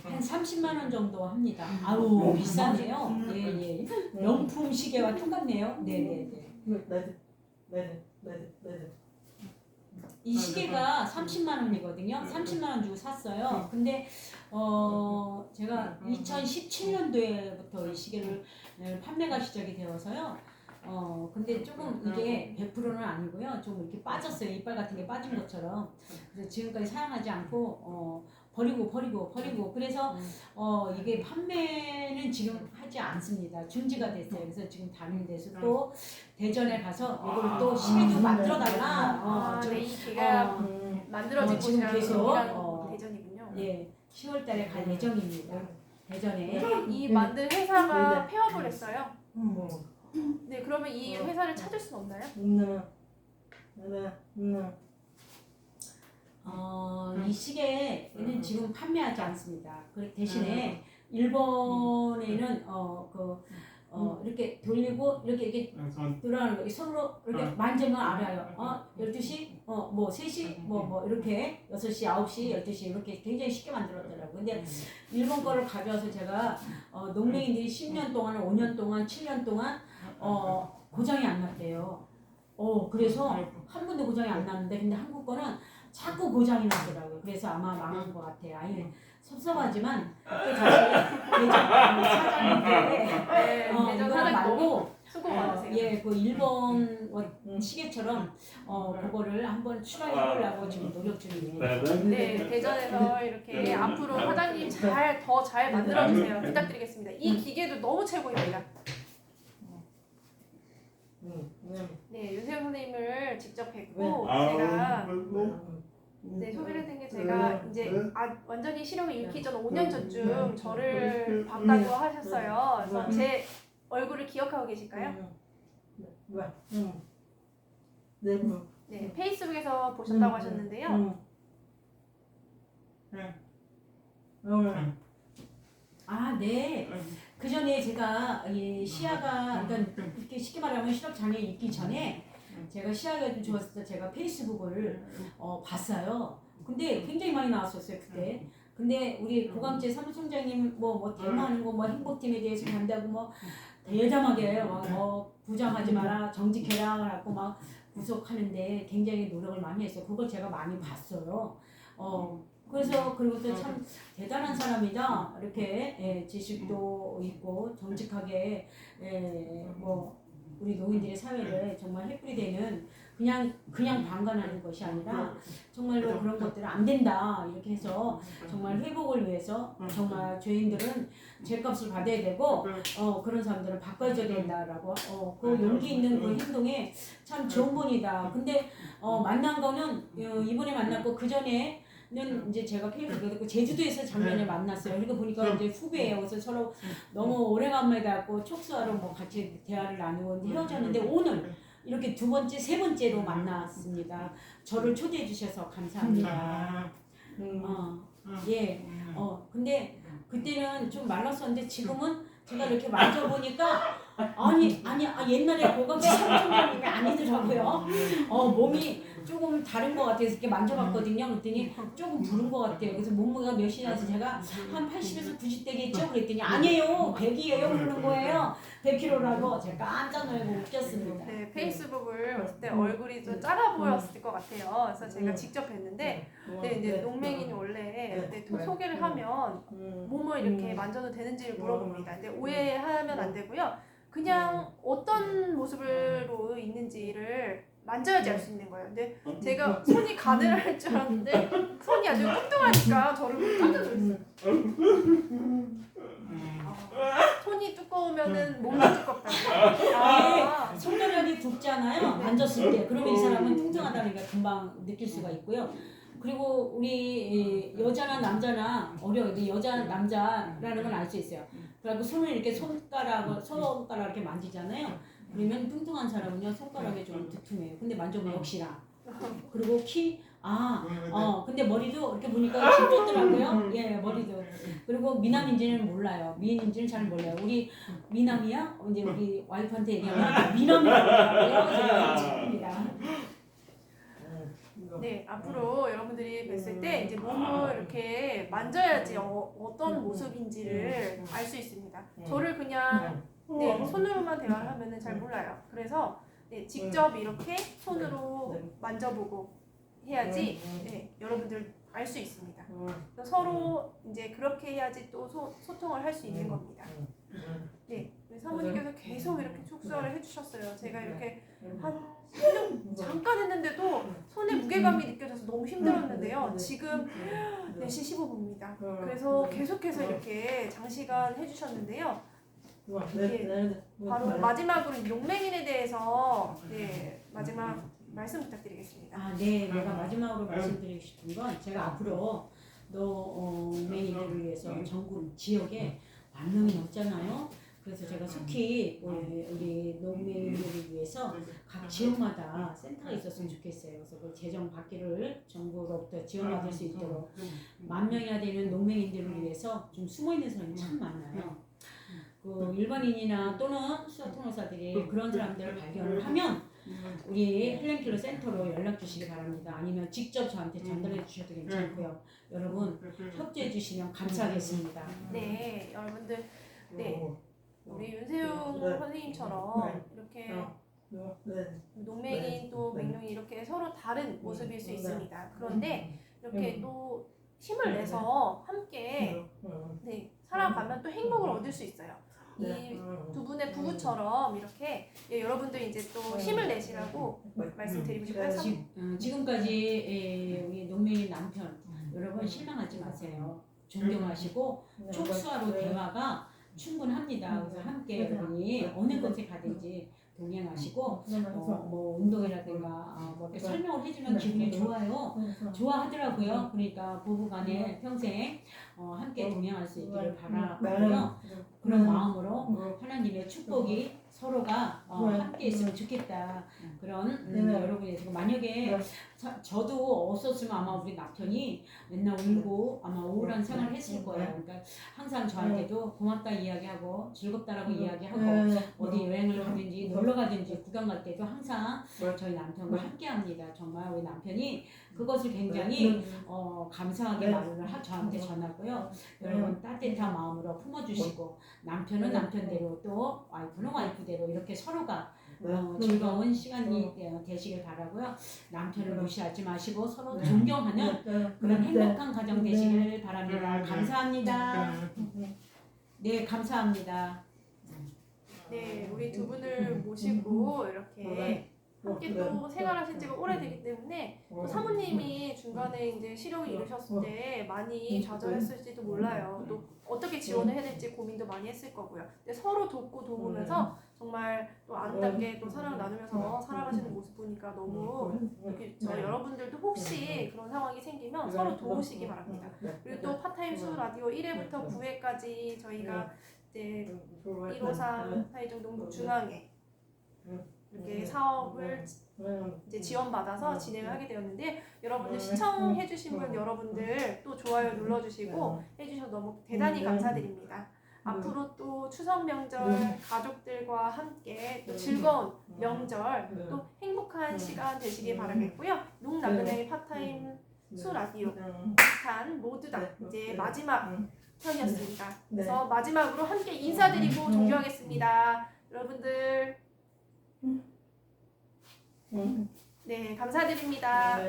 한 30만 원 정도 합니다. 아우 비싸네요. 예. 명품 시계와 똑같네요. 네네네. 이 시계가 30만 원이거든요. 30만 원 주고 샀어요. 근데 제가 2017년도에부터 이 시계를 판매가 시작이 되어서요. 근데 조금 이게 100%는 아니고요. 좀 이렇게 빠졌어요. 이빨 같은 게 빠진 것처럼. 그래서 지금까지 사용하지 않고 버리고 그래서 이게 판매는 지금 하지 않습니다. 중지가 됐어요. 그래서 지금 다른 데서 또 대전에 가서 이걸 또 시계도 만들어 달라. 네, 이 기계가 만들어지고 지금 계속 대전이군요. 예, 10월 달에 갈 예정입니다. 대전에. 이 만든 회사가 폐업을 했어요. 네, 그러면 이 회사를 찾을 수는 없나요? 이 시계는 지금 판매하지 않습니다. 그 대신에 일본에는 이렇게 돌리고 이렇게 돌아가는 거 서로 이렇게 만지면 알아요. 12시, 뭐 3시, 뭐 이렇게 6시, 9시, 12시 이렇게 굉장히 쉽게 만들었더라고요. 근데 일본 거를 가져와서 제가 농맹인들이 10년 동안, 5년 동안, 7년 동안 고장이 안 났대요. 그래서 한 번도 고장이 안 났는데 근데 한국 거는 자꾸 고장이 나더라고요. 그래서 아마 망한 것 같아요. 아예 섭섭하지만 또 다시 대전 사장님께 대전 사장님 말고 수고 많으세요. 예, 그 일본 시계처럼 그거를 한번 출하해보려고 지금 노력 중이에요. 네, 대전에서 이렇게 앞으로 사장님 더 잘 만들어주세요. 부탁드리겠습니다. 이 기계도 너무 최고입니다. 네, 윤세호 선생님을 직접 뵙고 제가 소개를 된 게 제가 이제 완전히 시력을 잃기 전 5년 전쯤 저를 봤다고 하셨어요. 그래서 제 얼굴을 기억하고 계실까요? 네, 페이스북에서 보셨다고 하셨는데요. 네. 그 전에 제가 이 시야가 그러니까 이렇게 쉽게 말하면 시력 장애 있기 전에 제가 시야가 좀 좋았을 때 제가 페이스북을 봤어요. 근데 굉장히 많이 나왔었어요 그때. 근데 우리 고강재 사무총장님 뭐 대마하는 거 뭐 행복팀에 대해서 간다고 뭐 대담하게 부장하지 마라 정직해라 하고 막 구속하는데 굉장히 노력을 많이 했어요. 그걸 제가 많이 봤어요. 그래서 그리고 또 참 대단한 사람이다 이렇게 지식도 있고 정직하게 뭐 우리 노인들의 사회를 정말 해프리되는 그냥 방관하는 것이 아니라 정말로 그런 것들은 안 된다 이렇게 해서 정말 회복을 위해서 정말 죄인들은 죄값을 받아야 되고 그런 사람들은 바꿔줘야 된다라고 그 용기 있는 그 행동에 참 좋은 분이다. 근데 만난 거는 이번에 만났고 그 전에 는 이제 제가 페이스북에 제주도에서 작년에 만났어요. 그러니까 보니까 이제 후배예요. 그래서 서로 너무 오래간만에 닿고 촉수하러 뭐 같이 대화를 나누고 헤어졌는데 오늘 이렇게 두 번째, 세 번째로 만났습니다. 저를 초대해 주셔서 감사합니다. 예. 근데 그때는 좀 말랐었는데 지금은 제가 이렇게 만져보니까 아니 옛날에 고강재 사무총장님이 아니더라고요. 몸이 조금 다른 것 같아서 이렇게 만져봤거든요. 그랬더니 조금 부른 것 같아요. 그래서 몸무게가 몇이냐서 제가 한 80에서 90 되겠죠? 그랬더니 아니에요 100이에요 그러는 거예요. 100kg라고 제가 깜짝 놀고 웃겼습니다. 네, 페이스북을 봤을 때 얼굴이 좀 작아 보였을 것 같아요. 그래서 제가 직접 뵀는데 이제 농맹이는 원래 소개를 하면 몸을 이렇게 만져도 되는지를 물어봅니다. 근데 오해하면 안 되고요. 그냥 어떤 모습으로 있는지를 만져야지 알 수 있는 거예요. 근데 제가 손이 가늘할 줄 알았는데 손이 아주 뚱뚱하니까 저를 깜짝 놀랐어요. 손이 두꺼우면은 몸이 두껍다고. 아, 손가락이 굵잖아요. 만졌을 때. 그러면 이 사람은 뚱뚱하다는 걸 금방 느낄 수가 있고요. 그리고 우리 여자나 남자나 여자 남자라는 걸 알 수 있어요. 그리고 손을 이렇게 손가락 이렇게 만지잖아요. 그러면 뚱뚱한 사람은요 손가락이 좀 두툼해요. 근데 만져보면 역시나. 그리고 근데 머리도 이렇게 보니까 좁더라고요. 예, 머리도. 그리고 미남인지는 몰라요. 미인인지는 잘 몰라요. 우리 미남이야? 이제 우리 와이프한테 얘기하면 미남이라고 합니다. 네, 앞으로 여러분들이 뵀을 때 이제 몸을 이렇게 만져야지 어떤 모습인지를 알 수 있습니다. 저를 그냥 손으로만 대화를 하면은 잘 몰라요. 그래서 직접 이렇게 손으로 만져보고 해야지 여러분들 알 수 있습니다. 서로 이제 그렇게 해야지 또 소통을 할 수 있는 겁니다. 네, 우리 사모님께서 계속 이렇게 축소를 해주셨어요. 제가 이렇게 한 1년 잠깐 했는데도 손에 무게감이 느껴져서 너무 힘들었는데요. 지금 4시 15분입니다. 그래서 계속해서 이렇게 장시간 해주셨는데요. 바로 마지막으로 용맹인에 대해서 마지막 말씀 부탁드리겠습니다. 내가 마지막으로 말씀드리고 싶은 건 제가 앞으로 농맹이들을 위해서 전국 지역에 10,000명이 넘잖아요. 그래서 제가 속히 우리 농맹이들을 위해서 각 지역마다 센터가 있었으면 좋겠어요. 그래서 그 재정 받기를 정부로부터 지원받을 수 있도록 10,000명이나 되는 농맹인들을 위해서 좀 숨어 있는 사람이 참 많아요. 그 일반인이나 또는 수학통역사들이 그런 사람들을 발견을 하면 우리 헬렌킬러 센터로 연락 주시기 바랍니다. 아니면 직접 저한테 전달해 주셔도 괜찮고요. 여러분 협조해 주시면 감사하겠습니다. 네, 여러분들 우리 윤세용 선생님처럼 이렇게 농맹인 또 맹룡이 이렇게 서로 다른 모습일 수 있습니다. 그런데 이렇게 또 힘을 내서 함께 살아가면 또 행복을 얻을 수 있어요. 이 두 분의 부부처럼 이렇게 여러분들 이제 또 힘을 내시라고 말씀드리고 싶어요. 지금까지 우리 농맹인 남편 여러분 실망하지 마세요. 존경하시고 촉수하로 대화가 충분합니다. 그래서 함께 여러분이 어느 곳에 가든지 동행하시고 뭐 운동이라든가 뭐 이렇게 설명을 해주면 기분이 좋아요. 좋아하더라고요. 그러니까 부부간에 평생 함께 동행할 수 있기를 바라고요. 그런 마음으로 하나님의 축복이 서로가 함께 있으면 좋겠다. 그런 여러분이 지금 만약에 저도 없었으면 아마 우리 남편이 맨날 울고 아마 우울한 생활을 했을 거예요. 그러니까 항상 저한테도 고맙다 이야기하고 즐겁다라고 이야기하고 어디 여행을 가든지 놀러 가든지 구경 갈 때도 항상 저희 남편과 함께 합니다. 정말 우리 남편이 그것을 굉장히 감사하게 말을 저한테 전하고요. 여러분 따뜻한 마음으로 품어주시고 남편은 남편대로 또 와이프는 와이프대로 이렇게 서로가 즐거운 시간이 되시길 바라고요. 남편을 무시하지 마시고 서로 존경하는 그런 행복한 가정 되시길 바랍니다. 감사합니다. 네, 감사합니다. 네, 우리 두 분을 모시고 이렇게 함께 또 생활하신 지가 오래되기 때문에 또 사모님이 중간에 이제 시력을 잃으셨을 때 많이 좌절했을지도 몰라요. 또 어떻게 지원을 해야 될지 고민도 많이 했을 거고요. 근데 서로 돕고 도우면서 정말 또 아름답게 또 사랑을 나누면서 살아가시는 모습 보니까 너무 이렇게 여러분들도 혹시 그런 상황이 생기면 서로 도우시기 바랍니다. 그리고 또 파타임 수 라디오 1회부터 9회까지 저희가 이제 153 사회적 농북 중앙회 이렇게 사업을 이제 지원받아서 진행을 하게 되었는데 여러분들 시청해주신 분 여러분들 또 좋아요 눌러주시고 해주셔서 너무 대단히 감사드립니다. 앞으로 또 추석 명절 가족들과 함께 또 즐거운 명절 또 행복한 시간 되시길 바라겠고요. 농나그네의 파타임 수 라디오 단 모두 다 이제 마지막 편이었습니다. 그래서 마지막으로 함께 인사드리고 종료하겠습니다. 여러분들 네, 감사드립니다.